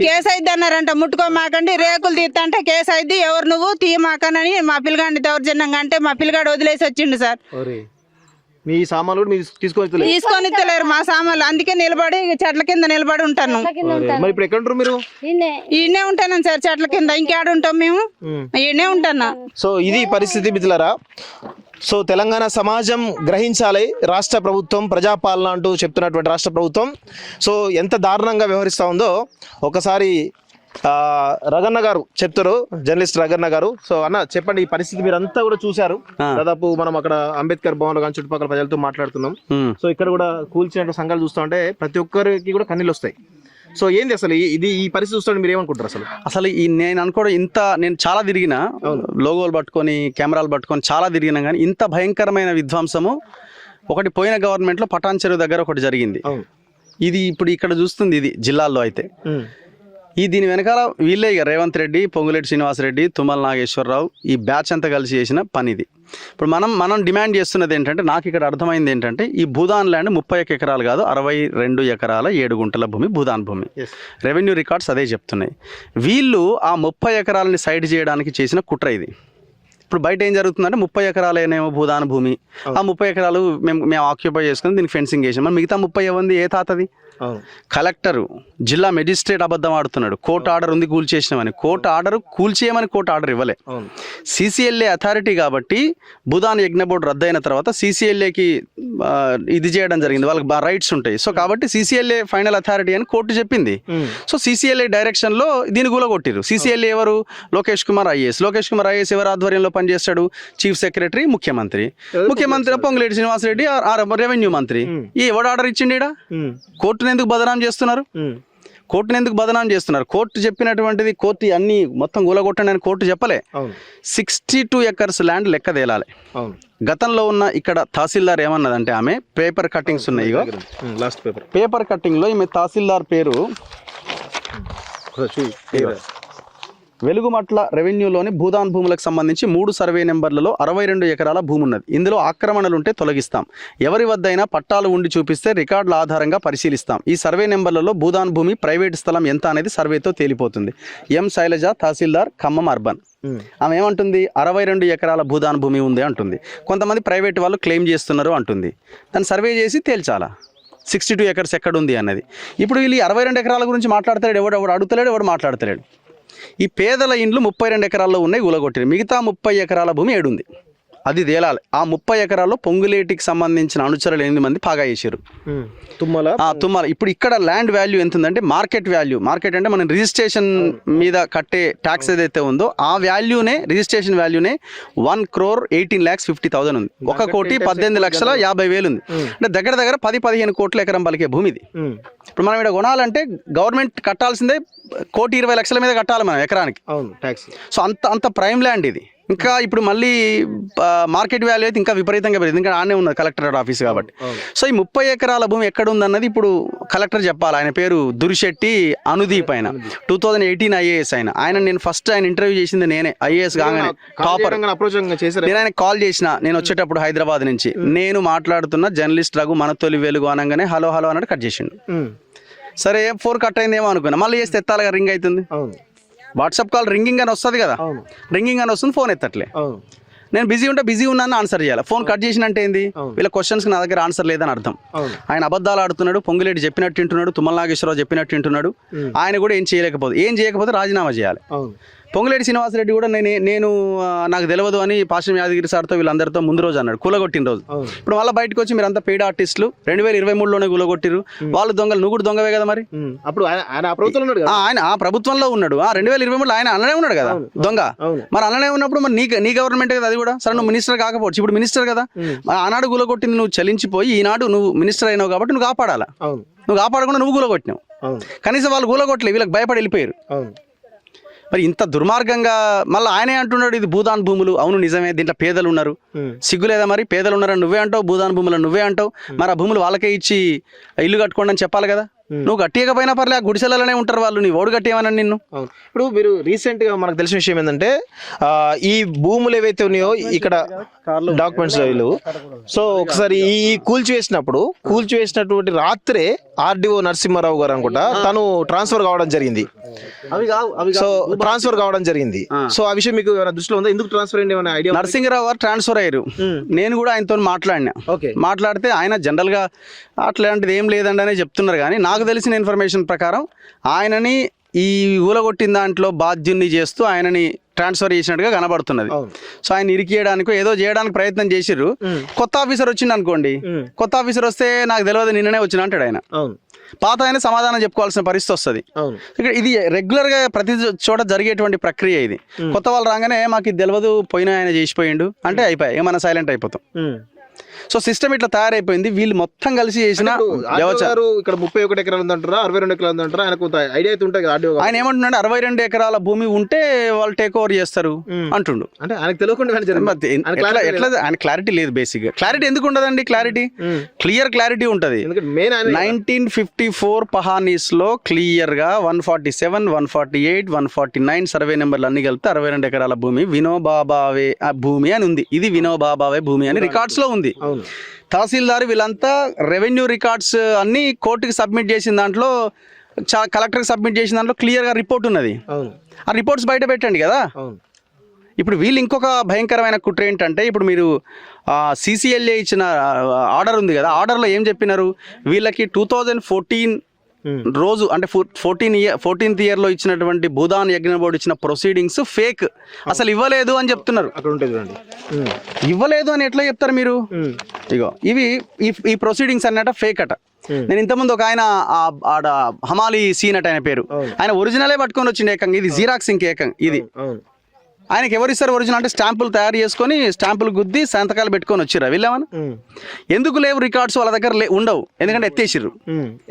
కేసు అయిద్ది అన్నారంట. ముట్టుకోమాకండి రేకులు తీస్తంటే కేసు అయిద్ది, ఎవరు నువ్వు తీయమాకనని మా పిల్లగాడిని దౌర్జన్యంగా అంటే మా పిల్లగాడు వదిలేసి వచ్చిండు సార్. మీ సామాన్లు తీసుకొని ఇస్తలేరు మా సామాన్లు. అందుకే నిలబడి చెట్ల కింద నిలబడి ఉంటాను. మరి ఇప్పుడు ఎక్కడ ఉంటారు మీరు? ఈయనే ఉంటాను సార్, చెట్ల కింద. ఇంకేడ ఉంటాం మేము? ఈయనే ఉంటాను. సో ఇది పరిస్థితి మిత్రులారా. సో తెలంగాణ సమాజం గ్రహించాలి, రాష్ట్ర ప్రభుత్వం ప్రజాపాలన అంటూ చెప్తున్నటువంటి రాష్ట్ర ప్రభుత్వం సో ఎంత దారుణంగా వ్యవహరిస్తూ ఉందో ఒకసారి రగన్న గారు చెప్తారు, జర్నలిస్ట్ రగన్న గారు. సో అన్న చెప్పండి, ఈ పరిస్థితి మీరు అంతా కూడా చూశారు. దాదాపు మనం అక్కడ అంబేద్కర్ భవన్ కానీ చుట్టుపక్కల ప్రజలతో మాట్లాడుతున్నాం. సో ఇక్కడ కూడా కూల్చిన సంఘాలు చూస్తూ ఉంటే ప్రతి ఒక్కరికి కూడా కన్నీళ్ళు వస్తాయి. సో ఏంది అసలు ఈ పరిస్థితి చూస్తుంటే మీరు ఏమనుకుంటారు? అసలు నేను అనుకోవడం నేను చాలా తిరిగిన, లోగోలు పట్టుకొని కెమెరాలు పట్టుకొని చాలా తిరిగినా కానీ ఇంత భయంకరమైన విధ్వంసము ఒకటి పోయిన గవర్నమెంట్లో పటాన్ చెరువు దగ్గర ఒకటి జరిగింది. ఇది ఇప్పుడు ఇక్కడ చూస్తుంది, ఇది జిల్లాల్లో అయితే. దీని వెనకాల వీళ్ళే ఇక రేవంత్ రెడ్డి, పొంగులేటి శ్రీనివాసరెడ్డి, తుమ్మల నాగేశ్వరరావు ఈ బ్యాచ్ అంతా కలిసి చేసిన పని ఇది. ఇప్పుడు మనం డిమాండ్ చేస్తున్నది ఏంటంటే, నాకు ఇక్కడ అర్థమైంది ఏంటంటే, ఈ భూదాన్ ల్యాండ్ 31 ఎకరాలు కాదు, 62 ఎకరాల 7 గుంటల భూమి భూదాన్ భూమి. రెవెన్యూ రికార్డ్స్ అదే చెప్తున్నాయి. వీళ్ళు ఆ 30 ఎకరాలని సైడ్ చేయడానికి చేసిన కుట్ర ఇది. ఇప్పుడు బయట ఏం జరుగుతుందంటే 30 ఎకరాలేనేమో భూదాన భూమి, ఆ 30 ఎకరాలు మేము ఆక్యుపై చేసుకుని దీనికి ఫెన్సింగ్ చేసాం. మిగతా 30 ఇవ్వండి ఏ తాతది? కలెక్టరు, జిల్లా మెజిస్ట్రేట్ అబద్ధం ఆడుతున్నాడు. కోర్టు ఆర్డర్ ఉంది కూల్చేసినామని. కోర్టు ఆర్డర్ కూల్చేయమని కోర్టు ఆర్డర్ ఇవ్వలే. సిసిఎల్ఏ అథారిటీ కాబట్టి భూదాన్ యజ్ఞ బోర్డు రద్దయిన తర్వాత సిసిఎల్ఏకి ఇది చేయడం జరిగింది, వాళ్ళకి రైట్స్ ఉంటాయి. సో కాబట్టి సిసిఎల్ఏ ఫైనల్ అథారిటీ అని కోర్టు చెప్పింది. సో సిసిఎల్ఏ డైరెక్షన్లో దీన్ని కూలగొట్టిరు. సిసిఎల్ఏ ఎవరు? లోకేష్ కుమార్ ఐఏఎస్. లోకేష్ కుమార్ ఐఏఎస్ ఎవరు ఆధ్వర్యంలో పనిచేస్తాడు? చీఫ్ సెక్రటరీ, ముఖ్యమంత్రి పొంగులేటి శ్రీనివాసరెడ్డి రెవెన్యూ మంత్రి. ఎవడు ఆర్డర్ ఇచ్చిండి? కోర్టును ఎందుకు బదనాం చేస్తున్నారు? కోర్టు చెప్పినటువంటిది, కోర్టు అన్ని మొత్తం కూలగొట్టండి అని కోర్టు చెప్పలే. 62 ఎకర్స్ ల్యాండ్ లెక్క తేలాలి. గతంలో ఉన్న ఇక్కడ తహసీల్దార్ ఏమన్నదంటే, ఆమె పేపర్ కట్టింగ్స్ ఉన్నాయి, పేపర్ కట్టింగ్ లో ఈమె తహసీల్దార్ పేరు వెలుగుమట్ల రెవెన్యూలోని భూదాన్ భూములకు సంబంధించి 3 సర్వే నెంబర్లలో 62 ఎకరాల భూమి ఉన్నది. ఇందులో ఆక్రమణలుంటే తొలగిస్తాం. ఎవరి వద్దైనా పట్టాలు ఉండి చూపిస్తే రికార్డుల ఆధారంగా పరిశీలిస్తాం. ఈ సర్వే నెంబర్లలో భూదాన్ భూమి ప్రైవేట్ స్థలం ఎంత అనేది సర్వేతో తేలిపోతుంది. ఎం శైలజ, తహసీల్దార్, ఖమ్మం అర్బన్. ఆమె ఏమంటుంది? 62 ఎకరాల భూదాన్ భూమి ఉంది అంటుంది. కొంతమంది ప్రైవేట్ వాళ్ళు క్లెయిమ్ చేస్తున్నారు అంటుంది. దాన్ని సర్వే చేసి తేల్చాలా 62 ఎకర్స్ ఎక్కడుంది అన్నది. ఇప్పుడు వీళ్ళు 62 ఎకరాల గురించి మాట్లాడతాడు, ఎవడు అడుగుతలేడు, ఎవడు మాట్లాడతలేడు. ఈ పేదల ఇండ్లు 32 ఎకరాల్లో ఉన్నాయి, కూలగొట్టిరు. మిగతా 30 ఎకరాల భూమి ఏడుంది, అది తేలాలి. ఆ 30 ఎకరాల్లో పొంగులేటికి సంబంధించిన అనుచరులు 8 మంది పాగా చేశారు. తుమ్మల. ఇప్పుడు ఇక్కడ ల్యాండ్ వాల్యూ ఎంత ఉందంటే, మార్కెట్ వాల్యూ, మార్కెట్ అంటే మనం రిజిస్ట్రేషన్ మీద కట్టే ట్యాక్స్ ఏదైతే ఉందో ఆ వాల్యూనే, రిజిస్ట్రేషన్ వాల్యూనే 1,18,50,000 ఉంది. 1,18,50,000 ఉంది. అంటే దగ్గర 10-15 కోట్ల ఎకరం పలికే భూమి ఇది. ఇప్పుడు మనం ఇక్కడ కొనాలంటే గవర్నమెంట్ కట్టాల్సిందే 1,20,00,000 మీద కట్టాలి మనం ఎకరానికి. సో అంత ప్రైమ్ ల్యాండ్ ఇది. ఇంకా ఇప్పుడు మళ్ళీ మార్కెట్ వాల్యూ అయితే ఇంకా విపరీతంగా పెరిగింది, ఇంకా ఆనే ఉన్నది కలెక్టరేట్ ఆఫీస్ కాబట్టి. సో ఈ 30 ఎకరాల భూమి ఎక్కడ ఉందన్నది ఇప్పుడు కలెక్టర్ చెప్పాలి. ఆయన పేరు దురిశెట్టి అనుదీప్. ఆయన 2018 ఐఏఎస్. ఆయన నేను ఫస్ట్ ఇంటర్వ్యూ చేసింది నేనే, ఐఏఎస్ కాగానే టాపర్. నేను ఆయన కాల్ చేసిన, నేను వచ్చేటప్పుడు హైదరాబాద్ నుంచి. నేను మాట్లాడుతున్న జర్నలిస్ట్ రఘు మన తొలి వెలుగు అనగానే హలో అన్నట్టు కట్ చేసిండు. సరే 4 కట్ అయిందేమో అనుకున్నా, మళ్ళీ చేస్తే ఎత్తాలిగా, రింగ్ అవుతుంది. వాట్సాప్ కాల్ రింగింగ్ అని వస్తుంది కదా, రింగింగ్ అని వస్తుంది, ఫోన్ ఎత్తట్లే. నేను బిజీ ఉన్నాను ఆన్సర్ చేయాలి. ఫోన్ కట్ చేసినంటే ఏంది? వీళ్ళ క్వశ్చన్స్కి నా దగ్గర ఆన్సర్ లేదని అర్థం. ఆయన అబద్ధాలు ఆడుతున్నాడు, పొంగులేటి చెప్పినట్టు వింటున్నాడు, తుమ్మల నాగేశ్వరరావు చెప్పినట్టు వింటున్నాడు. ఆయన కూడా ఏం చేయకపోతే రాజీనామా చేయాలి. పొంగులేటి శ్రీనివాసరెడ్డి కూడా నేను నాకు తెలియదు అని పాశ్రం యాదగిరి సార్తో వీళ్ళందరితో ముందు రోజు అన్నాడు, కూలగొట్టిన రోజు. ఇప్పుడు మళ్ళీ బయటకు వచ్చి మీరు అంతా పెయిడ్ ఆర్టిస్టులు 2023లోనే కూలగొట్టిరు, వాళ్ళు దొంగలు, నువ్వు కూడా దొంగవే కదా. మరి అప్పుడు ఆయన ఆ ప్రభుత్వంలో ఉన్నాడు, 2023లో ఆయన అన్ననే ఉన్నాడు కదా దొంగ. మరి అన్ననే ఉన్నప్పుడు మరి నీ గవర్నమెంట్ కదా అది కూడా. సరే నువ్వు మినిస్టర్ కాకపోవచ్చు, ఇప్పుడు మినిస్టర్ కదా. ఆనాడు కూలగొట్టింది నువ్వు చలించిపోయి, ఈనాడు నువ్వు మినిస్టర్ అయినావు కాబట్టి నువ్వు కాపాడాలా. నువ్వు కాపాడకుండా నువ్వు కూలగొట్టినావు. కనీసం వాళ్ళు కూలగొట్టలేదు, వీళ్ళకి భయపడి వెళ్ళిపోయారు. మరి ఇంత దుర్మార్గంగా మళ్ళీ ఆయనే అంటున్నాడు ఇది భూదాన్ భూములు. అవును నిజమే, దీంట్లో పేదలు ఉన్నారు. సిగ్గు లేదా మరి? పేదలు ఉన్నారని నువ్వే అంటావు, భూదాన్ భూములు నువ్వే అంటావు. మరి ఆ భూములు వాళ్ళకే ఇచ్చి ఇల్లు కట్టుకోండి అని చెప్పాలి కదా. నువ్వు గట్టియకపోయినా పర్లే, ఆ గుడిసెలలోనే ఉంటారు వాళ్ళు, నీ ఓడు గట్టియమని నిన్ను. ఇప్పుడు మీరు రీసెంట్ గా మనకు తెలిసిన విషయం ఏంటంటే ఈ భూములు ఏవైతే ఉన్నాయో ఇక్కడ డాక్యుమెంట్స్ వీళ్ళు, సో ఒకసారి ఈ కూల్చివేసినటువంటి రాత్రే ఆర్డీఓ నరసింహారావు గారు అనుకుంటా తను ట్రాన్స్ఫర్ కావడం జరిగింది. సో ట్రాన్స్ఫర్ కావడం జరిగింది. సో ఆ విషయం మీకు ఏమైనా దృష్టిలో ఉందా? ఎందుకు ట్రాన్స్ఫర్ అయ్యింది ఏమైనా ఐడియా? నరసింహారావు గారు ట్రాన్స్ఫర్ అయ్యారు. నేను కూడా ఆయనతో మాట్లాడినా. మాట్లాడితే ఆయన జనరల్ గా అట్లాంటిది ఏం లేదండి అనే చెప్తున్నారు. కానీ నాకు తెలిసిన ఇన్ఫర్మేషన్ ప్రకారం ఆయనని ఈ ఊలగొట్టిన దాంట్లో బాధ్యుని చేస్తూ ఆయనని ట్రాన్స్ఫర్ చేసినట్టుగా కనబడుతున్నది. సో ఆయన ఇరికియడానికి ఏదో చేయడానికి ప్రయత్నం చేసిర్రు. కొత్త ఆఫీసర్ వచ్చింది అనుకోండి, కొత్త ఆఫీసర్ వస్తే నాకు తెలియదు నిన్ననే వచ్చిన అంటాడు ఆయన. పాత ఆయన సమాధానం చెప్పుకోవాల్సిన పరిస్థితి వస్తుంది. ఇక్కడ ఇది రెగ్యులర్ గా ప్రతి చోట జరిగేటువంటి ప్రక్రియ. ఇది కొత్త వాళ్ళు రాగానే మాకు ఇది తెలియదు, పోయిన ఆయన చేసిపోయిండు అంటే అయిపోయాయి, ఏమన్నా సైలెంట్ అయిపోతాం. సో సిస్టమ్ ఇట్లా తయారైపోయింది. వీళ్ళు మొత్తం కలిసి చేసిన ఇక్కడ 31 ఎకరాలు ఉందంటారా, 62 ఎకరాలు ఉందంటారా? ఆయనకు ఐడియా అయితే ఉంటుంది కదా. ఆయన ఏమంటున్నాడు, 62 ఎకరాల భూమి ఉంటే వాళ్ళు టేక్ ఓవర్ చేస్తారు అంటుండు. అంటే ఆయనకు తెలియకుండా ఆయన క్లారిటీ లేదు. బేసిక్ గా క్లారిటీ ఎందుకు ఉండదండి? క్లియర్ క్లారిటీ ఉంటది. 1954 పహానీస్ లో క్లియర్ గా 147, 148, 149 సర్వే నెంబర్లు అన్ని కలిపితే 62 ఎకరాల భూమి వినోబాబావే భూమి అని ఉంది. ఇది వినోబాబావే భూమి అని రికార్డ్స్ లో ఉంది. తహసీల్దార్ వీళ్ళంతా రెవెన్యూ రికార్డ్స్ అన్ని కోర్టుకి సబ్మిట్ చేసిన దాంట్లో, కలెక్టర్కి సబ్మిట్ చేసిన దాంట్లో క్లియర్ గా రిపోర్ట్ ఉన్నది. ఆ రిపోర్ట్స్ బయట పెట్టండి కదా. ఇప్పుడు వీళ్ళు ఇంకొక భయంకరమైన కుట్ర ఏంటంటే, ఇప్పుడు మీరు CCLA ఇచ్చిన ఆర్డర్ ఉంది కదా, ఆర్డర్లో ఏం చెప్పినారు, వీళ్ళకి 2014 రోజు అంటే 14th ఇయర్ లో ఇచ్చినటువంటి భూదాన్ యజ్ఞ బోర్డు ఇచ్చిన ప్రొసీడింగ్స్ ఫేక్, అసలు ఇవ్వలేదు అని చెప్తున్నారు. ఇవ్వలేదు అని ఎట్లా చెప్తారు మీరు? ఇగో ఇవి ఈ ప్రొసీడింగ్స్ అన్నట ఫేక్ అట. నేను ఇంతకుముందు ఒక ఆయన ఆడ హమాలి సీన్ అట ఆయన పేరు, ఆయన ఒరిజినలే పట్టుకొని వచ్చింది ఏకంగా. ఇది జిరాక్స్ ఇంక ఏకంగా ఇది. ఆయనకి ఎవరిస్తారు ఒరిజినల్ అంటే స్టాంపులు తయారు చేసుకొని స్టాంపులు గుద్ది సంతకాలు పెట్టుకొని వచ్చిర్రు. వీళ్ళేమన్నా ఎందుకు లేవు రికార్డ్స్ వాళ్ళ దగ్గర ఉండవు, ఎందుకంటే ఎత్తేసిర్రు.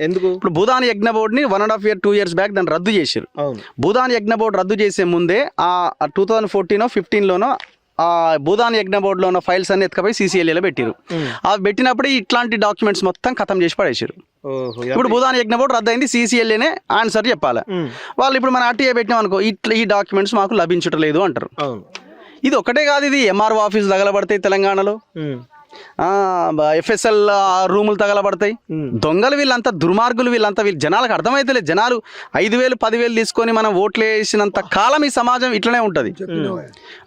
ఎందుకు? ఇప్పుడు భూదాన్ యజ్ఞ బోర్డుని 1.5 year 2 years బ్యాక్ దాన్ని రద్దు చేసిర్రు. భూదాన్ యజ్ఞ బోర్డు రద్దు చేసే ముందే ఆ 2014 15లోనో ఆ భూదాన్ యజ్ఞ బోర్డులో ఉన్న ఫైల్స్ అన్ని ఎత్తుకపోయి CCLAలో పెట్టిరు. అవి పెట్టినప్పుడు ఇట్లాంటి డాక్యుమెంట్స్ మొత్తం ఖతం చేసి పడేసారు. ఇప్పుడు భూదాన్ యజ్ఞ బోర్డు రద్దయింది, CCLAనే ఆన్సర్ చెప్పాలి. వాళ్ళు ఇప్పుడు మన RTA పెట్టినాం అనుకో, ఇట్లా ఈ డాక్యుమెంట్స్ మాకు లభించట్లేదు అంటారు. ఇది ఒకటే కాదు, ఇది MRO ఆఫీస్ తగలబడతాయి తెలంగాణలో, FSL రూములు తగలబడతాయి. దొంగలు వీళ్ళంతా, దుర్మార్గులు వీళ్ళంతా. వీళ్ళు జనాలకు అర్థమైతలేదు. జనాలు 5,000 10,000 తీసుకొని మనం ఓట్లు వేసినంత కాలం ఈ సమాజం ఇట్లనే ఉంటది.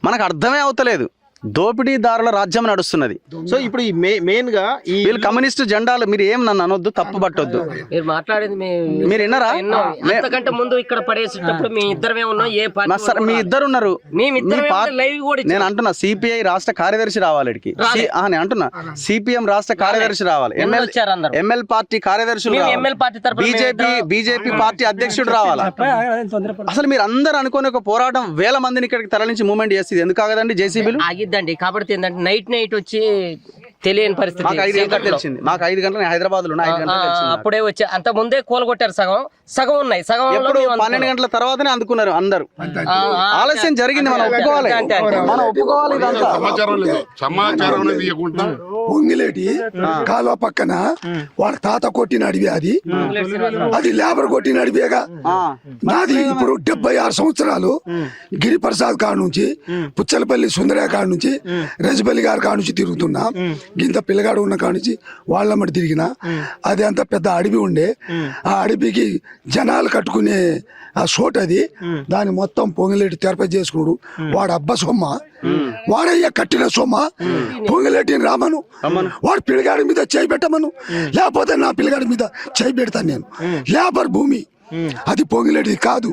మనకు అర్థమే అవుతలేదు. దోపిడీదారుల రాజ్యం నడుస్తున్నది. సో ఇప్పుడు ఈ మెయిన్ గా ఈ వీళ్ళు కమ్యూనిస్ట్ జెండాలు, మీరు ఏం నన్ను అనొద్దు, తప్పు పట్టొద్దు. మీరు మాట్లాడేది మీరు విన్నారా? అంతకంటే ముందు ఇక్కడ పడేసేటప్పుడు మీ ఇద్దరమే ఉన్నాం. ఏ మీ ఇద్దరు ఉన్నారు. నేను అంటున్నా CPI రాష్ట్ర కార్యదర్శి రావాలి ఇక్కడికి. నేను అంటున్నా CPM రాష్ట్ర కార్యదర్శి రావాలి, ML పార్టీ కార్యదర్శులు, బీజేపీ పార్టీ అధ్యక్షుడు రావాలి. అసలు మీరు అందరు అనుకునే ఒక పోరాటం 1000 మందిని ఇక్కడికి తరలించి మూవ్మెంట్ చేస్తుంది. ఎందుకు కాగదండి? JCBలు ఆగిద్దండి. కాబట్టి ఏంటంటే నైట్ వచ్చి తెలియని పరిస్థితి. మాకు 5 గంటలకు తెలిసింది. మాకు 5 గంటలకు హైదరాబాద్ లో అప్పుడే వచ్చి అంత ముందే కూలగొట్టారు. సగం ఉన్నాయి. సగం 12 గంటల తర్వాతనే అందుకున్నారు అందరు. ఆలస్యం జరిగింది, మనం ఒప్పుకోవాలి. పొంగిలేటి కాలువ పక్కన వాడు తాత కొట్టిన అడివి, అది లేబర్ కొట్టిన అడివేగా. నాది ఇప్పుడు 76 సంవత్సరాలు. గిరిప్రసాద్ కాడ నుంచి, పుచ్చలపల్లి సుందరయ్య కాడ నుంచి, రజపల్లి గారి కాడ నుంచి తిరుగుతున్నా. ఇంత పిల్లగాడు ఉన్న కాడ నుంచి వాళ్ళమ్మడి తిరిగినా. అది అంత పెద్ద అడవి ఉండే. ఆ అడవికి జనాలు కట్టుకునే ఆ చోటు అది. దాన్ని మొత్తం పొంగిలేటి తెరపై చేసుకున్నాడు. వాడు అబ్బ సొమ్మ, వాడయ్య కట్టిన సొమ్మ. పొంగిలేటిని రామను, వాడు పిల్లగాడి మీద చేయి పెట్టమను, లేకపోతే నా పిల్లగాడి మీద చేయి పెడతాను నేను. లేబర్ భూమి అది పొంగిలేటిది కాదు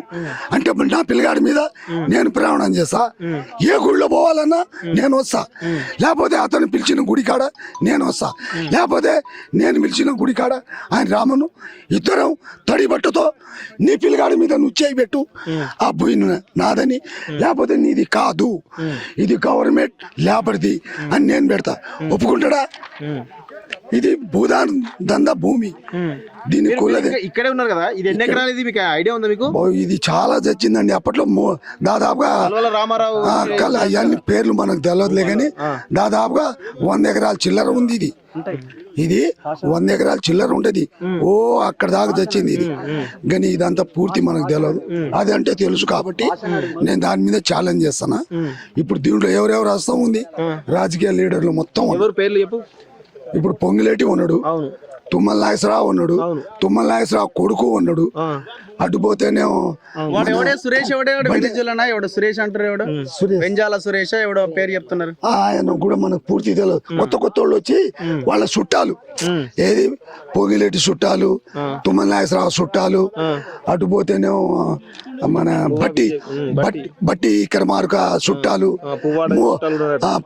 అంటే నా పిల్లగాడి మీద నేను ప్రయాణం చేస్తా. ఏ గుడిలో పోవాలన్నా నేను వస్తా, లేకపోతే అతను పిలిచిన గుడి కాడ నేను వస్తా, లేకపోతే నేను పిలిచిన గుడి కాడ ఆయన రామను. ఇద్దరం తడి బట్టతో నీ పిల్లగాడి మీద నువ్వు చేయి పెట్టు, ఆ భూమి నాదని, లేకపోతే నీది కాదు, ఇది గవర్నమెంట్ లేబర్ది అని నేను పెడతా. ఒప్పుకుంటాడా? ఇది భూదాన్ దందా భూమి. దీన్ని ఇక్కడే ఉన్నారు కదా, ఇది ఎన్ని ఎకరాలు అనేది మీకు ఐడియా ఉందా మీకు? ఇది చాలా చచ్చిందండి అప్పట్లో దాదాపుగా కల్వల రామారావు అవన్నీ పేర్లు మనకు తెలియదులే కానీ దాదాపుగా 100 ఎకరాల చిల్లర ఉంది ఇది 100 ఎకరాల చిల్లర ఉంటది. ఓ అక్కడ దాకా తెచ్చింది ఇది, కానీ ఇదంతా పూర్తి మనకు తెలియదు. అది అంటే తెలుసు కాబట్టి నేను దాని మీద ఛాలెంజ్ చేస్తాను. ఇప్పుడు దీంట్లో ఎవరెవరు వస్తా ఉంది, రాజకీయ లీడర్లు మొత్తం ఎవరు పేర్లు చెప్పు. ఇప్పుడు పొంగిలేటి ఉన్నాడు, తుమ్మల నాగేశ్వరరావు ఉన్నాడు, తుమ్మల నాగేశ్వరరావు కొడుకు ఉన్నాడు. అటుపోతేనేమో సురేష్ ఎవడో సురేష్ అంటారు, ఎవడో వెంజాల సురేష్ ఎవడో పేరు చెప్తున్నారు. ఆయన కూడా మనకు పూర్తి తెలియదు. కొత్త వాళ్ళు వచ్చి వాళ్ళ చుట్టాలు, ఏది పొగిలేటి చుట్టాలు, తుమ్మల నాగేశ్వరరావు చుట్టాలు, అటుపోతేనేమో మన బట్టి ఇక్కడ మార్క చుట్టాలు,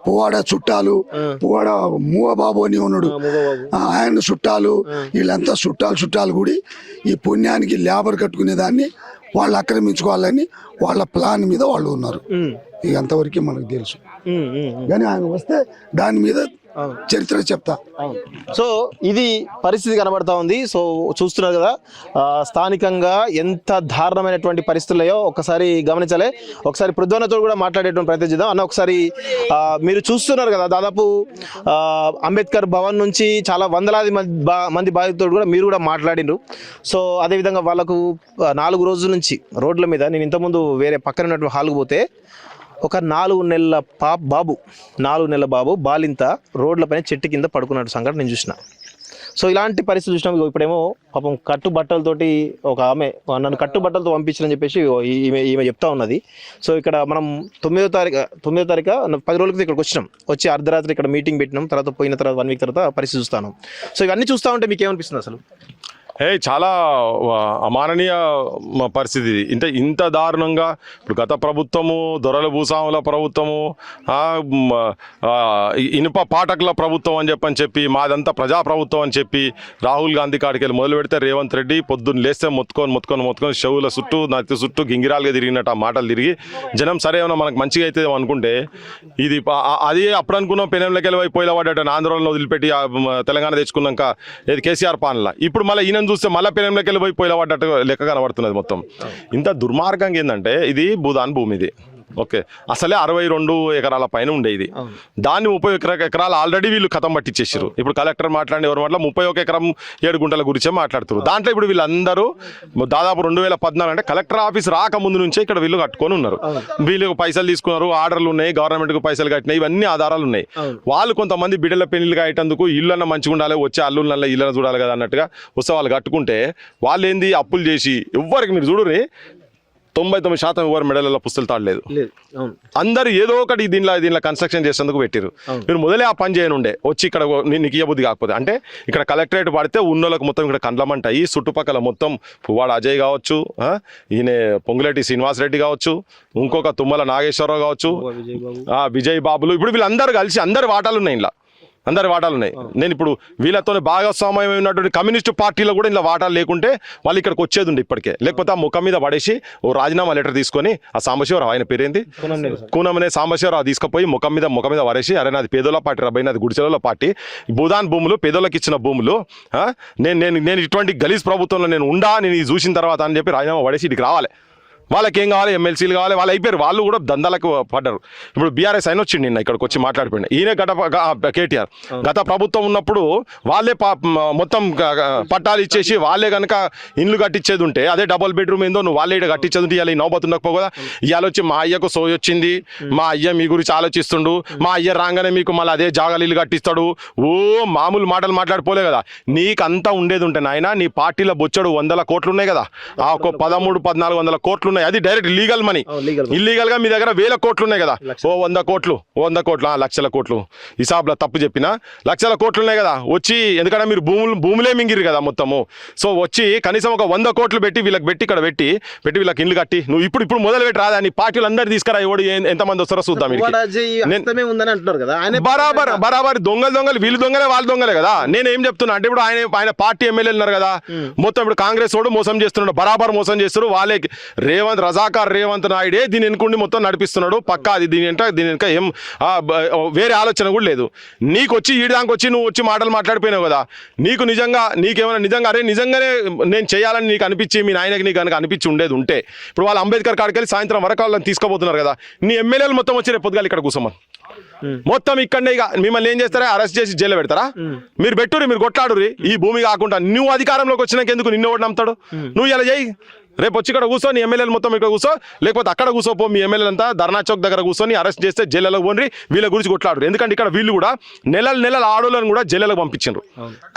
పువ్వాడ చుట్టాలు, పువ్వాడ మూవ బాబు అని ఉన్నాడు, ఆయన చుట్టాలు. వీళ్ళంతా చుట్టాలు కూడా ఈ పుణ్యానికి లేబర్ కట్టుకునే దాన్ని వాళ్ళు ఆక్రమించుకోవాలని వాళ్ళ ప్లాన్ మీద వాళ్ళు ఉన్నారు. ఇక అంతవరకు మనకు తెలుసు, కానీ ఆయన వస్తే దాని మీద చరిత్ర చెప్తా. సో ఇది పరిస్థితి కనబడతా ఉంది. సో చూస్తున్నారు కదా స్థానికంగా ఎంత దారుణమైనటువంటి పరిస్థితులయో ఒకసారి గమనించాలి. ఒకసారి పృథ్వన్నతో కూడా మాట్లాడేటువంటి ప్రయత్నం చేద్దాం. అన్న ఒకసారి మీరు చూస్తున్నారు కదా, దాదాపు అంబేద్కర్ భవన్ నుంచి చాలా వందలాది మంది బాధితులు కూడా మీరు కూడా మాట్లాడినారు. సో అదేవిధంగా వాళ్ళకు 4 రోజుల నుంచి రోడ్ల మీద, నేను ఇంతకుముందు వేరే పక్కన ఉన్నటువంటి హాల్కి పోతే ఒక 4 నెలల బాబు బాలింత రోడ్లపైన చెట్టు కింద పడుకున్నట్టు సంఘటన నేను చూసిన. సో ఇలాంటి పరిస్థితి చూసినాం. ఇప్పుడేమో పాపం కట్టుబట్టలతోటి ఒక ఆమె నన్ను కట్టుబట్టలతో పంపించాలని చెప్పేసి ఈమె చెప్తా ఉన్నది. సో ఇక్కడ మనం 9వ తారీఖు 10 రోజుల క్రితం ఇక్కడికి వచ్చినాం. వచ్చి అర్ధరాత్రి ఇక్కడ మీటింగ్ పెట్టినాం. తర్వాత పోయిన తర్వాత 1 వీక్ తర్వాత పరిస్థితి చూస్తాను. సో ఇవన్నీ చూస్తూ ఉంటే మీకు ఏమనిపిస్తుంది అసలు? చాలా అమాననీయ పరిస్థితి. ఇంత దారుణంగా ఇప్పుడు గత ప్రభుత్వము, దొరల భూస్వాముల ప్రభుత్వము, ఇనుప పాఠకుల ప్రభుత్వం అని చెప్పి మాదంతా ప్రజాప్రభుత్వం అని చెప్పి రాహుల్ గాంధీ కాడికి వెళ్ళి మొదలు పెడితే రేవంత్ రెడ్డి పొద్దున్న లేస్తే మొత్తుకొని చెవుల చుట్టూ నత్తి చుట్టూ గింగిరాలుగా తిరిగినట్టు ఆ మాటలు తిరిగి జనం సరే ఏమన్నా మనకు మంచిగా అయితే అనుకుంటే ఇది అది అప్పుడు అనుకున్నాం. పెనంలోకి వెళ్ళి పోయిలా పడ్డట్టు ఆంధ్రలో వదిలిపెట్టి తెలంగాణ తెచ్చుకున్నాక ఇది కేసీఆర్ పాలన. ఇప్పుడు మళ్ళీ ఈయన చూస్తే మళ్ళీ పెనంలోకి వెళ్ళి పోయిలా పడ్డట్టు లెక్క కనబడుతున్నది మొత్తం. ఇంత దుర్మార్గంగా ఏంటంటే ఇది భూదాన్ భూమి, ఇది ఓకే అసలే 62 ఎకరాల పైన ఉండేది. దాన్ని 30 ఎకరాలు ఆల్రెడీ వీళ్ళు కథం పట్టించేసారు. ఇప్పుడు కలెక్టర్ మాట్లాడి ఎవరు మాట్లా 31 ఎకరం 7 గుంటల గురించే మాట్లాడుతారు. దాంట్లో ఇప్పుడు వీళ్ళందరూ దాదాపు 2014 అంటే కలెక్టర్ ఆఫీస్ రాకముందు నుంచే ఇక్కడ వీళ్ళు కట్టుకొని ఉన్నారు. వీళ్ళు పైసలు తీసుకున్నారు, ఆర్డర్లు ఉన్నాయి, గవర్నమెంట్కు పైసలు కట్టినాయి, ఇవన్నీ ఆధారాలు ఉన్నాయి. వాళ్ళు కొంతమంది బిడ్డల పెళ్లిలు కట్టేందుకు ఇళ్ళన్న మంచిగా ఉండాలి, వచ్చే అల్లుళ్ళ ఇళ్ళని చూడాలి కదా అన్నట్టుగా వస్తే వాళ్ళు కట్టుకుంటే వాళ్ళు ఏంది అప్పులు చేసి ఎవ్వరికి మీరు చూడరు 99% ఎవరు మెడలలో పుస్తలు తాడలేదు. అందరు ఏదో ఒకటి దీనిలో కన్స్ట్రక్షన్ చేసేందుకు పెట్టారు. మీరు మొదలే ఆ పని చేయనుండే వచ్చి ఇక్కడ నీకు ఇయ్యబుద్ధి కాకపోతే అంటే ఇక్కడ కలెక్టరేట్ పడితే ఉన్నోళ్ళకి మొత్తం ఇక్కడ కండ్లమంటాయి. చుట్టుపక్కల మొత్తం పువ్వాడ అజయ్ కావచ్చు, ఈయన పొంగులేటి శ్రీనివాసరెడ్డి కావచ్చు, ఇంకొక తుమ్మల నాగేశ్వరరావు కావచ్చు, విజయ్ బాబులు, ఇప్పుడు వీళ్ళందరూ కలిసి అందరి వాటాలు ఉన్నాయి. ఇలా అందరి వాటాలు ఉన్నాయి. నేను ఇప్పుడు వీళ్ళతో భాగస్వామ్యం ఉన్నటువంటి కమ్యూనిస్టు పార్టీలో కూడా ఇలా వాటాలు లేకుంటే వాళ్ళు ఇక్కడికి వచ్చేది ఉండే ఇప్పటికే. లేకపోతే ఆ ముఖం మీద పడేసి ఓ రాజీనామా లెటర్ తీసుకొని ఆ సాంబశివరావు, ఆయన పేరేంది కూనమనే సాంబశివరావు, తీసుకుపోయి ముఖం మీద పడేసి అరే నాది పేదోళ్ళ పార్టీ రాబోయే, నాది గుడిసెల పార్టీ, భూదాన్ భూములు పేదోళ్ళకి ఇచ్చిన భూములు, నేను ఇటువంటి గలీజ్ ప్రభుత్వంలో నేను ఇది చూసిన తర్వాత అని చెప్పి రాజీనామా పడేసి ఇటుకి రావాలి. వాళ్ళకి ఏం కావాలి, ఎమ్మెల్సీలు కావాలి, వాళ్ళు అయిపోయారు. వాళ్ళు కూడా దందాలకు పడ్డారు. ఇప్పుడు బీఆర్ఎస్ ఆయన వచ్చిండు నిన్న ఇక్కడికి వచ్చి మాట్లాడిపోయింది. ఈయన కేటీఆర్ గత ప్రభుత్వం ఉన్నప్పుడు వాళ్ళే మొత్తం పట్టాలు ఇచ్చేసి వాళ్ళే కనుక ఇండ్లు కట్టించేది ఉంటే, అదే డబుల్ బెడ్రూమ్ ఏందో నువ్వు వాళ్ళే కట్టించేది ఉంటే ఇవాళ నౌబత్ ఉండకపోగా ఇవాళ వచ్చి మా అయ్యకు సోయి వచ్చింది, మా అయ్య మీ గురించి ఆలోచిస్తుండు, మా అయ్య రాగానే మీకు మళ్ళీ అదే జాగాలు ఇల్లు కట్టిస్తాడు, ఓ మామూలు మాటలు మాట్లాడిపోలే కదా. నీకంతా ఉండేది ఉంటే నాయన నీ పార్టీలో బొచ్చడు 100 కోట్లు ఉన్నాయి కదా, ఆ ఒక 1300-1400 కోట్లు, అది డైరెక్ట్ లీగల్ మనీ. ఇల్లీగల్ గా మీ దగ్గర 1000 కోట్లు ఉన్నాయి కదా, ఓ 100 కోట్లు లక్షల కోట్లు హిసాబ్లో తప్పు చెప్పినా లక్షల కోట్లు ఉన్నాయి కదా. వచ్చి ఎందుకంటే మీరు భూములే మింగిరు కదా మొత్తము. సో వచ్చి కనీసం ఒక 100 కోట్లు పెట్టి వీళ్ళకి ఇక్కడ పెట్టి వీళ్ళకి ఇల్లు కట్టి నువ్వు ఇప్పుడు మొదలు పెట్టి రాదా నీ పార్టీలు అందరు తీసుకురా, ఎవడు ఎంతమంది వస్తారో చూద్దాం. బరాబర్ దొంగలు వీళ్ళు దొంగలే వాళ్ళు దొంగలే కదా. నేను ఏం చెప్తున్నా అంటే ఇప్పుడు ఆయన పార్టీ ఎమ్మెల్యేలు ఉన్నారు కదా, మొత్తం ఇప్పుడు కాంగ్రెస్ వాడు మోసం చేస్తున్నాడు, బరాబర్ మోసం చేస్తారు. వాళ్ళే రజాకార్ రేవంత్ నాయుడే దీని వెనుకుండి మొత్తం నడిపిస్తున్నాడు పక్కా. అది దీని వెనక ఏం వేరే ఆలోచన కూడా లేదు. నీకు వచ్చి ఈడిదానికి వచ్చి నువ్వు వచ్చి మాటలు మాట్లాడిపోయినావు కదా, నీకు నీకేమైనా నిజంగా అరే నిజంగానే నేను చేయాలని నీకు అనిపించి మీ నాయనకి నీకు కనుక అనిపించి ఉండేది ఉంటే, ఇప్పుడు వాళ్ళు అంబేద్కర్ కాడికి వెళ్ళి సాయంత్రం వరకు వాళ్ళని తీసుకోబోతున్నారు కదా, నీ ఎమ్మెల్యేలు మొత్తం వచ్చి రేపు పొద్దుగాలు ఇక్కడ కూర్చోమని మొత్తం ఇక్కడనే ఇక మిమ్మల్ని ఏం చేస్తారా, అరెస్ట్ చేసి జైల్లో పెడతారా? మీరు పెట్టుర్రి, మీరు కొట్లాడుర్రి. ఈ భూమి కాకుండా నువ్వు అధికారంలోకి వచ్చినాక ఎందుకు నిన్ను ఒకటి నమ్ముతాడు? నువ్వు ఇలా చేయి, రేపు వచ్చి ఇక్కడ కూర్చో, నీ ఎమ్మెల్యేలు మొత్తం ఇక్కడ కూర్చో, లేకపోతే అక్కడ కూర్చోపో. మీ ఎమ్మెల్యేలు అంతా ధర్నా చౌక్ దగ్గర కూర్చొని అరెస్ట్ చేస్తే జైల్లో పోండి, వీళ్ళ గురించి కొట్లాడు. ఎందుకంటే ఇక్కడ వీళ్ళు కూడా నెలల ఆడోళ్ళని కూడా జైలుకు పంపించారు.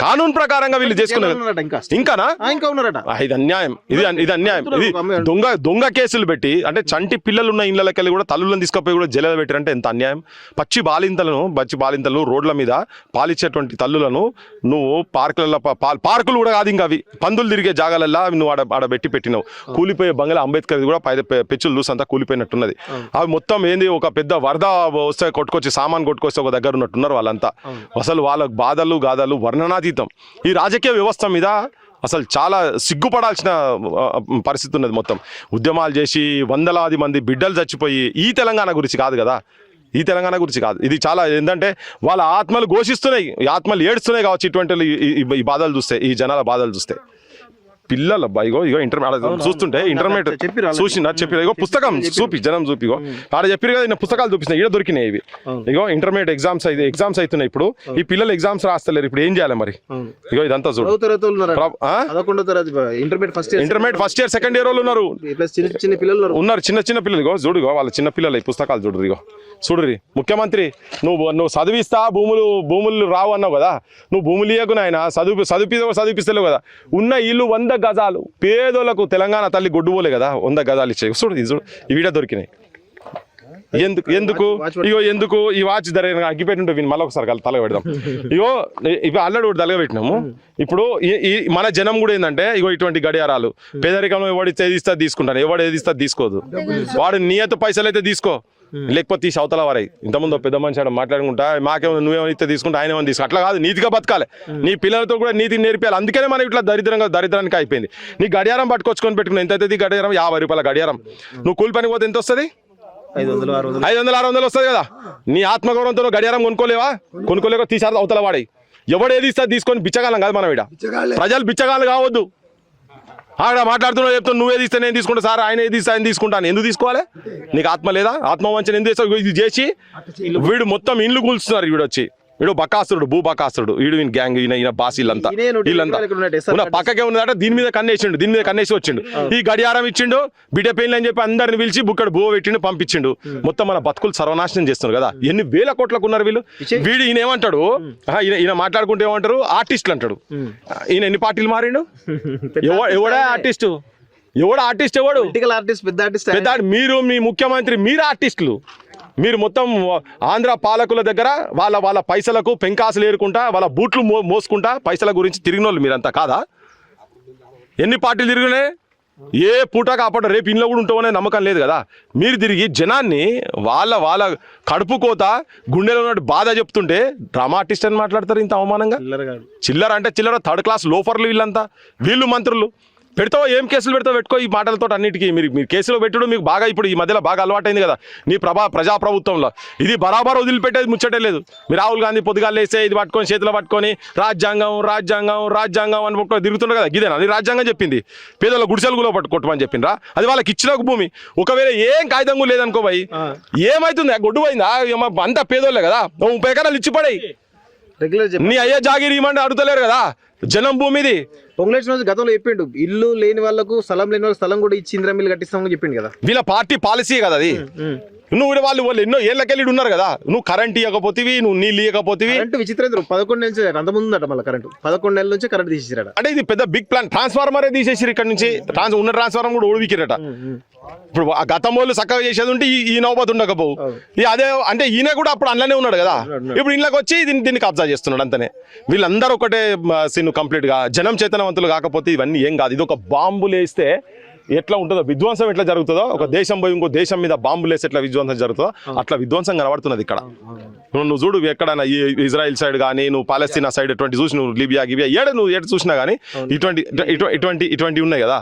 కానూన్ ప్రకారంగా వీళ్ళు చేసుకున్నారు. ఇంకానా? ఇది అన్యాయం, ఇది అన్యాయం. ఇది దొంగ కేసులు పెట్టి, అంటే చంటి పిల్లలు ఉన్న ఇళ్ళకెళ్ళి కూడా తల్లులను తీసుకుపోయి కూడా జైలు పెట్టారంటే ఎంత అన్యాయం. పచ్చి బాలింతలను రోడ్ల మీద పాలిచ్చేటువంటి తల్లులను నువ్వు పార్కులు కూడా కాదు, ఇంకా అవి పందులు తిరిగే జాగాలల్లా నువ్వు ఆడ పెట్టినావు. కూలిపోయే బంగ్లా అంబేద్కర్ కూడా పెచ్చులు చూసి అంతా కూలిపోయినట్టున్నది. అవి మొత్తం ఏంది, ఒక పెద్ద వరద వస్తే కొట్టుకొచ్చి సామాన్ కొట్టుకొస్తే ఒక దగ్గర ఉన్నట్టున్నారు వాళ్ళంతా. అసలు వాళ్ళ బాధలు గాథలు వర్ణనాతీతం. ఈ రాజకీయ వ్యవస్థ మీద అసలు చాలా సిగ్గుపడాల్సిన పరిస్థితి ఉన్నది. మొత్తం ఉద్యమాలు చేసి వందలాది మంది బిడ్డలు చచ్చిపోయి ఈ తెలంగాణ గురించి కాదు కదా, ఈ తెలంగాణ గురించి కాదు. ఇది చాలా ఏంటంటే వాళ్ళ ఆత్మలు ఘోషిస్తున్నాయి, ఆత్మలు ఏడుస్తున్నాయి కావచ్చు ఇటువంటి ఈ బాధలు చూస్తే, ఈ జనాల బాధలు చూస్తే. పిల్లలు ఇగో ఇంటర్మీడియట్ చూస్తుంటే ఇంటర్మీడియట్ చూసిన చెప్పిన ఇగో పుస్తకం జనం చూపిగో ఆడ చెప్పారు కదా, పుస్తకాలు చూపిస్తున్నాయి, ఈడ దొరికినాయి ఇవి. ఇగో ఇంటర్మీడియట్ ఎగ్జామ్స్ అవుతున్నాయి ఇప్పుడు. ఈ పిల్లలు ఎగ్జామ్స్ రాస్తలేరు, ఇప్పుడు ఏం చేయాలి మరి? ఇగో ఇదంతా చూడు, intermediate first year second year వాళ్ళు ఉన్నారు, చిన్న పిల్లలు. ఇగో చూడు, వాళ్ళ చిన్న పిల్లలు ఈ పుస్తకాలు చూడు. ఇగో చూడురి, ముఖ్యమంత్రి నువ్వు చదివిస్తా భూములు రావు అన్నావు కదా, నువ్వు భూములు ఇయ్యకు నాయన, చదివిపిస్తలేవు కదా. ఉన్న ఇల్లు 100 గజాలు పేదోళ్లకు తెలంగాణ తల్లి గొడ్డుపోలే కదా, 100 గజాలు ఇచ్చాయి. చూడు ఈ వీడియో దొరికినాయి. ఎందుకు ఈ వాచ్ ధర అగ్గిపెట్టి ఉంటుంది, మళ్ళీ ఒకసారి తలగ పెడదాం. ఇగో ఇవి ఆల్రెడీ ఒకటి తలగ పెట్టినాము. ఇప్పుడు ఈ మన జనం కూడా ఏంటంటే ఇగో ఇటువంటి గడియారాలు పేదరికంలో ఎవడు ఏదిస్తా తీసుకుంటాను, ఎవడు ఏదిస్తా తీసుకోదు. వాడు నియత పైసలు అయితే తీసుకో, లేకపోతే తీసి అవతల వారాయి. ఇంతకుముందు పెద్ద మనిషి మాట్లాడుకుంటా మాకేమో నువ్వేమో ఇస్తే తీసుకుంటా ఆయన ఏమో తీసుకో, అట్లా కాదు. నీతిగా బతకాలి, నీ పిల్లలతో కూడా నీతిని నేర్పించాలి. అందుకనే మనం ఇట్లా దరిద్రానికి అయిపోయింది. నీ గడియారం పట్టుకొచ్చుకొని పెట్టుకుని ఎంత అవుతుంది గడియారం? 50 రూపాయల గడియారం. నువ్వు కూలి పని పోతే ఎంత వస్తుంది? 500-600 వస్తుంది కదా. నీ ఆత్మగౌరవంతో గడియారం కొనుక్కోలేక తీసారు అవతల వాడి. ఎవడు ఏది ఇస్తా తీసుకొని బిచ్చగాలం కాదు మనం. ప్రజలు బిచ్చగాళ్ళు కావద్దు. ఆడ మాట్లాడుతున్నావు చెప్తాను, నువ్వేది ఇస్తే నేను తీసుకుంటా సార్, ఆయన ఏది ఇస్తే ఆయన తీసుకుంటాను. ఎందుకు తీసుకోవాలి? నీకు ఆత్మ లేదా? ఆత్మ వంచన ఎందుకు చేస్తావు? ఇది చేసి వీడు మొత్తం ఇండ్లు కూల్చున్నారు. వీడు వచ్చి వీడు బకాసురుడు, భూబకాసురుడు, వీడు ఈయన గ్యాంగ్, ఈయన బాస్, వీళ్ళంతా పక్కకే ఉన్నదట. దీని మీద కన్నేసి వచ్చిండు. ఈ గడియారం ఇచ్చిండు, బిడ్డ పెయిన్ అని చెప్పి అందరిని పిలిచి బుక్కడు బువ్వ పెట్టిండు, పంపించిండు. మొత్తం మన బతుకులు సర్వనాశనం చేస్తున్నారు కదా. ఎన్ని వేల కోట్లకు ఉన్నారు వీళ్ళు. ఈయన ఏమంటాడు, ఈయన మాట్లాడుకుంటే ఏమంటారు, ఆర్టిస్టులు అంటాడు. ఈయన ఎన్ని పార్టీలు మారిండు? ఎవడా ఆర్టిస్టు? ఎవడు పెద్ద మీరు, మీ ముఖ్యమంత్రి, మీరు ఆర్టిస్టులు. మీరు మొత్తం ఆంధ్ర పాలకుల దగ్గర వాళ్ళ పైసలకు పెంకాసులు ఏరుకుంటా, వాళ్ళ బూట్లు మోసుకుంటా పైసల గురించి తిరిగినోళ్ళు మీరంతా కాదా? ఎన్ని పార్టీలు తిరిగినాయి? ఏ పూట కాపాడ రేపు ఇంట్లో కూడా ఉంటామనే నమ్మకం లేదు కదా. మీరు తిరిగి జనాన్ని వాళ్ళ కడుపు కోత గుండెలో ఉన్నట్టు బాధ చెప్తుంటే డ్రామా ఆర్టిస్ట్ అని మాట్లాడతారు ఇంత అవమానంగా. చిల్లర అంటే చిల్లర, 3rd క్లాస్ లోఫర్లు వీళ్ళంతా. వీళ్ళు మంత్రులు పెడతావు, ఏం కేసులు పెట్టుకో ఈ మాటలతో అన్నిటికీ. మీరు కేసులో పెట్టడం మీకు బాగా ఇప్పుడు ఈ మధ్యలో బాగా అలవాటైంది కదా నీ ప్రజాప్రభుత్వంలో. ఇది బరాబర్ వదిలిపెట్టేది ముచ్చటే లేదు. మీరు రాహుల్ గాంధీ పొద్దుగాలు వేస్తే ఇది పట్టుకొని చేతిలో పట్టుకొని రాజ్యాంగం అని పట్టుకొని తిరుగుతుండ్రు కదా. ఇదేనా నీ రాజ్యాంగం చెప్పింది? పేదల గుడిసెలుగులో కొట్టమని చెప్పిండ్రా? అది వాళ్ళకి ఇచ్చిన భూమి. ఒకవేళ ఏం కాగితం కూడా లేదనుకో భయ్, ఏమైతుంది? గొడ్డు పోయిందా? అంతా పేదోళ్ళే కదా. 30 ఎకరాలు ఇచ్చి పడేయి. నీ అయ్యే జాగిరి ఇవ్వమంటే అడుగుతలేరు కదా. జనం భూమిది. పొంగులేటి రోజు గతంలో చెప్పిండు, ఇల్లు లేని వాళ్ళకు స్థలం లేని వాళ్ళకి స్థలం కూడా ఇచ్చి ఇందిరా కట్టిస్తామని చెప్పిండు కదా. వీళ్ళ పార్టీ పాలసీ కదా అది. నువ్వు వాళ్ళు ఎన్నో ఏళ్ళకెళ్ళి ఉన్నారు కదా. నువ్వు కరెంట్ ఇవ్వకపోతేవి, నువ్వు నీళ్ళు ఇవ్వకపోతేవి. విచిత్రం 11 నెలలు అంత ముందు ఉందట మళ్ళీ కరెంట్. 11 నెలల నుంచి కరెంట్ తీసేసారట. అంటే ఇది పెద్ద బిగ్ ప్లాన్. ట్రాన్స్ఫార్మరే తీసేసారు ఇక్కడ నుంచి. ఉన్న ట్రాన్స్ఫార్మర్ కూడా ఓడివికిరట. ఇప్పుడు ఆ గతం వాళ్ళు చక్కగా చేసేది ఉంటే ఈ నౌబత్ ఉండకపోవు. అదే అంటే ఈయన కూడా అప్పుడు అందులోనే ఉన్నాడు కదా. ఇప్పుడు ఇంట్లోకి వచ్చి దీన్ని కబ్జా చేస్తున్నాడు అంతనే. వీళ్ళందరూ ఒకటే సీన్ కంప్లీట్ గా. జనం చేతనవంతులు కాకపోతే ఇవన్నీ ఏం కాదు. ఇది ఒక బాంబులు వేస్తే ఎట్లా ఉంటుందో, విధ్వంసం ఎట్లా జరుగుతుందో, ఒక దేశం పోయి ఇంకో దేశం మీద బాంబులు వేసి ఎట్లా విధ్వంసం జరుగుతుందో అట్లా విధ్వంసం కనబడుతున్నది ఇక్కడ. నువ్వు చూడు ఎక్కడైనా ఈ ఇజ్రాయిల్ సైడ్ కానీ, నువ్వు పాలస్తీనా సైడ్ ఎటువంటి చూసి, నువ్వు లిబియా నువ్వు ఎటు చూసినా కానీ ఇటువంటి ఉన్నాయి కదా.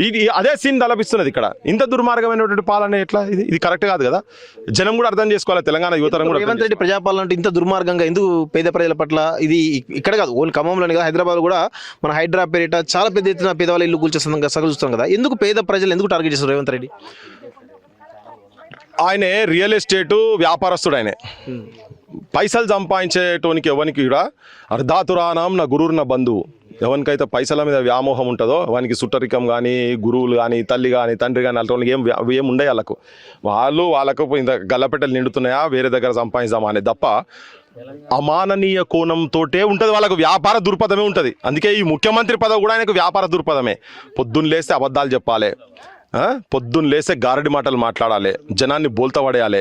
ఇది అదే సీన్ తలపిస్తున్నది ఇక్కడ. ఇంత దుర్మార్గమైనటువంటి పాలన ఎట్లా? ఇది కరెక్ట్ కాదు కదా. జనం కూడా అర్థం చేసుకోవాలి, తెలంగాణ యువతరం కూడా. రేవంత్ రెడ్డి ప్రజాపాలన అంటే ఇంత దుర్మార్గంగా ఎందుకు పేద ప్రజల పట్ల? ఇది ఇక్కడ కాదు, ఓన్లీ ఖమ్మంలోనే కదా, హైదరాబాద్ కూడా మన హైడ్రా పేరిట చాలా పెద్ద ఎత్తున పేదవాళ్ళ ఇల్లు కూల్చేస్తున్నాం కదా, సగం చూస్తాం కదా. ఎందుకు పేద ప్రజలు ఎందుకు టార్గెట్ చేస్తారు రేవంత్ రెడ్డి? ఆయనే రియల్ ఎస్టేట్ వ్యాపారస్తుడు. ఆయనే పైసలు సంపాదించేటోనికి ఎవరికి కూడా అర్ధాతురానం నా గురువు నా బంధువు. ఎవరికైతే పైసల మీద వ్యామోహం ఉంటుందో వానికి సుట్టరికం కానీ, గురువులు కానీ, తల్లి కానీ, తండ్రి కానీ, అలాంటి ఏం ఉండే వాళ్ళకు ఇంత గల్లపెట్టెలు నిండుతున్నాయా, వేరే దగ్గర సంపాదించామా అనేది తప్ప అమాననీయ కోణంతోటే ఉంటుంది వాళ్ళకు. వ్యాపార దృక్పథమే ఉంటుంది. అందుకే ఈ ముఖ్యమంత్రి పదవి కూడా ఆయనకు వ్యాపార దృక్పథమే. పొద్దున్న లేస్తే అబద్ధాలు చెప్పాలి, పొద్దున్న లేస్తే గారడి మాటలు మాట్లాడాలి, జనాన్ని బోల్తా పడేయాలి,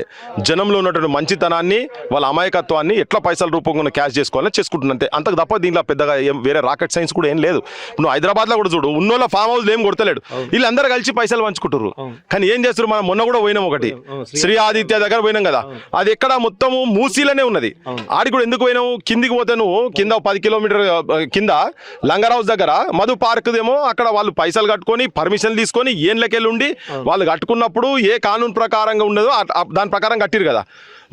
జనంలో ఉన్నటువంటి మంచితనాన్ని, వాళ్ళ అమాయకత్వాన్ని ఎట్లా పైసల రూపంగా క్యాష్ చేసుకోవాలని చేసుకుంటున్నా అంతే. అంతకు తప్ప దీంట్లో పెద్దగా వేరే రాకెట్ సైన్స్ కూడా ఏం లేదు. నువ్వు హైదరాబాద్లో కూడా చూడు, ఉన్నోళ్ళ ఫామ్ హౌస్ ఏం కొడతలేడు, వీళ్ళందరూ కలిసి పైసలు పంచుకుంటారు. కానీ ఏం చేస్తారు? మనం మొన్న కూడా పోయినాం, ఒకటి శ్రీ ఆదిత్య దగ్గర పోయినాం కదా, అది ఎక్కడ మొత్తము మూసీలోనే ఉన్నది. ఆడికి కూడా ఎందుకు పోయినావు? కిందికి పోతే నువ్వు కింద 10 కిలోమీటర్ కింద లంగర్ హౌస్ దగ్గర మధు పార్క్ ఏమో, అక్కడ వాళ్ళు పైసలు కట్టుకొని పర్మిషన్ తీసుకొని ఏళ్ళకి ఉండి వాళ్ళు కట్టుకున్నప్పుడు ఏ కానూన్ ప్రకారంగా ఉండదో దాని ప్రకారం కట్టిరు కదా.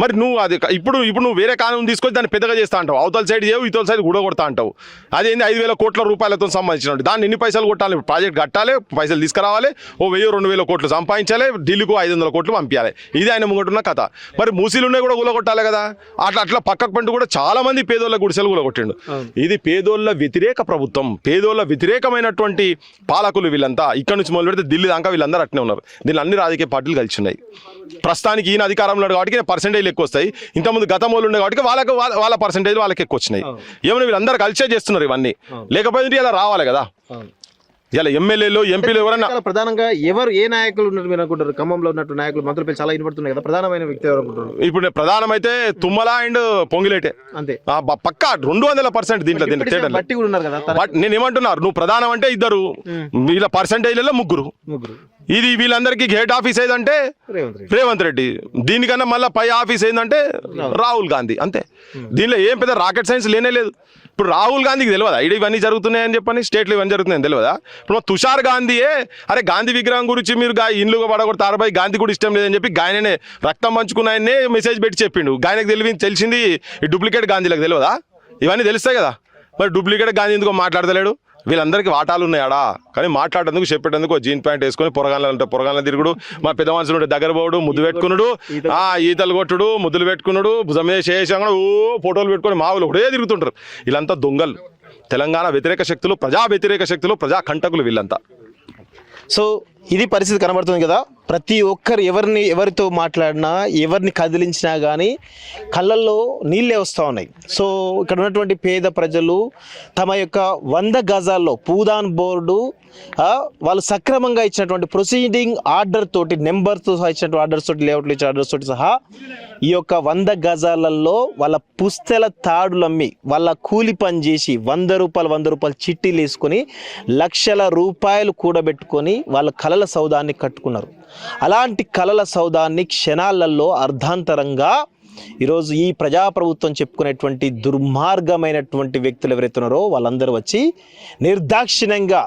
మరి నువ్వు అది ఇప్పుడు నువ్వు వేరే కానూన్ తీసుకొని దాన్ని పెద్దగా చేస్తా అంటావు. అవతల సైడ్ చేయవు, ఇతల సైడ్ కూడా కొడతా అంటావు. అదేంది 5,000 కోట్ల రూపాయలతో సంబంధించిన దాన్ని ఎన్ని పైసలు కొట్టాలి? ప్రాజెక్ట్ కట్టాలి, పైసలు తీసుకురావాలి, 1,000-2,000 కోట్లు సంపాదించాలి, ఢిల్లీకు 500 కోట్లు పంపించాలి. ఇది ఆయన ముంగటున్న కథ. మరి మూసీలు ఉన్నాయి కూడా కూలగొట్టాలి కదా. అట్లా పక్కకు పంటూ కూడా చాలా మంది పేదోళ్ళ గుడిసెలు కూలగొట్టిండు. ఇది పేదోళ్ళ వ్యతిరేక ప్రభుత్వం, పేదోళ్ళ వ్యతిరేకమైనటువంటి పాలకులు వీళ్ళంతా. ఇక్కడ నుంచి మొదలు పెడితే ఢిల్లీ దాకా వీళ్ళందరూ అట్నే ఉన్నారు. దీనిలో అన్ని రాజకీయ పార్టీలు కలిసి ఉన్నాయి. ప్రస్తుతానికి ఈయన అధికారంలో ఉన్నాడు కాబట్టి పర్సెంటేజ్లు ఎక్కువ వస్తాయి. ఇంతకుముందు గతంలో ఉండే కాబట్టి వాళ్ళ పర్సెంటేజ్ వాళ్ళకి ఎక్కువ వచ్చినాయి. ఏమైనా వీళ్ళందరూ కలిసే చేస్తున్నారు ఇవన్నీ. లేకపోతే ఇలా రావాలి కదా. ఇలా ఎమ్మెల్యేలు, ఎంపీలు ఎవరన్నా ప్రధానంగా ఏ నాయకులు ఉన్నారు మీరు అనుకుంటారు? ఖమ్మంలో ఉన్నట్టు నాయకులు, మంత్రుల పేరు చాలా వినపడుతున్నాయి కదా. ప్రధానమైన వ్యక్తి ఎవరు అనుకుంటారు? ఇప్పుడు ప్రధానమైతే తుమ్మల అండ్ పొంగిలేటే అంతే. పక్కా 200% దీంట్లో బట్టి కూడా ఉన్నారు కదా. నేను ఏమంటున్నారు, నువ్వు ప్రధానం అంటే ఇద్దరు, వీళ్ళ పర్సెంటేజ్లలో ముగ్గురు. ఇది వీళ్ళందరికీ హెడ్ ఆఫీస్ ఏదంటే రేవంత్ రెడ్డి, దీనికన్నా మళ్ళీ పై ఆఫీస్ ఏంటంటే రాహుల్ గాంధీ. అంతే. దీనిలో ఏం పెద్ద రాకెట్ సైన్స్ లేనే లేదు. ఇప్పుడు రాహుల్ గాంధీకి తెలియదా ఇవన్నీ జరుగుతున్నాయని చెప్పని, స్టేట్లో ఇవన్నీ జరుగుతున్నాయని తెలియదా? ఇప్పుడు తుషార్ గాంధీయే అరే గాంధీ విగ్రహం గురించి మీరు ఇండ్లుగా పడగొడతారు బాయ్, గాంధీ కూడా ఇష్టం లేదని చెప్పి ఆయననే రక్తం పంచుకున్నాయనే మెసేజ్ పెట్టి చెప్పిండు. ఆయనకు తెలిసింది ఈ డూప్లికేట్ గాంధీలకు తెలియదా? ఇవన్నీ తెలుస్తాయి కదా. మరి డూప్లికేట్ గాంధీ ఎందుకో మాట్లాడతలేడు? వీళ్ళందరికీ వాటాలు ఉన్నాయాడా? కానీ మాట్లాడేందుకు చెప్పేటందుకు జీన్ ప్యాంట్ వేసుకొని పొరగాళ్ళ తిరుగుడు, మా పెద్ద మనుషులు దగ్గర పోవడు, ముద్దు పెట్టుకున్నాడు, ఈతలు కొట్టుడు, ముద్దులు పెట్టుకున్నాడు, భుజం మీద చేసాడు, ఫోటోలు పెట్టుకొని మావులు ఒకటే తిరుగుతుంటారు. వీళ్ళంతా దొంగలు, తెలంగాణ వ్యతిరేక శక్తులు, ప్రజా వ్యతిరేక శక్తులు, ప్రజా కంటకులు వీళ్ళంతా. సో ఇది పరిస్థితి కనబడుతుంది కదా. ప్రతి ఒక్కరు ఎవరితో మాట్లాడినా, ఎవరిని కదిలించినా కానీ కళ్ళల్లో నీళ్ళే వస్తూ ఉన్నాయి. సో ఇక్కడ ఉన్నటువంటి పేద ప్రజలు తమ యొక్క 100 గజాల్లో పూదాన్ బోర్డు వాళ్ళు సక్రమంగా ఇచ్చినటువంటి ప్రొసీడింగ్ ఆర్డర్ తోటి, నెంబర్తో ఇచ్చినటువంటి ఆర్డర్స్ తోటి, లేఅవుట్లు ఇచ్చిన ఆర్డర్స్ తోటి సహా ఈ యొక్క 100 గజాలలో వాళ్ళ పుస్తెల తాడులమ్మి, వాళ్ళ కూలి పని చేసి 100 రూపాయలు చిట్టీలు వేసుకొని లక్షల రూపాయలు కూడబెట్టుకొని వాళ్ళ కలల సౌదాన్ని కట్టుకున్నారు. అలాంటి కలల సౌదాన్ని క్షణాలలో అర్ధాంతరంగా ఈరోజు ఈ ప్రజాప్రభుత్వం చెప్పుకునేటువంటి దుర్మార్గమైనటువంటి వ్యక్తులు ఎవరైతున్నారో వాళ్ళందరూ వచ్చి నిర్దాక్షిణ్యంగా,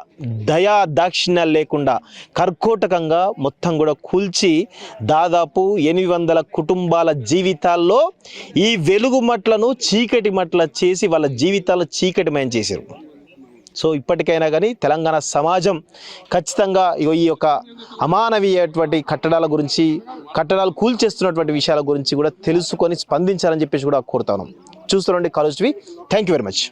దయాదాక్షిణ్యాలు లేకుండా కర్కోటకంగా మొత్తం కూడా కూల్చి దాదాపు 800 కుటుంబాల జీవితాల్లో ఈ వెలుగు మట్లను చీకటి మట్ల చేసి వాళ్ళ జీవితాలు చీకటిమయం చేశారు. సో ఇప్పటికైనా కానీ తెలంగాణ సమాజం ఖచ్చితంగా ఈ యొక్క అమానవీయటువంటి కట్టడాలు కూల్చేస్తున్నటువంటి విషయాల గురించి కూడా తెలుసుకొని స్పందించాలని చెప్పేసి కూడా కోరుతాను. చూస్తున్నాండి college TV. Thank you very much.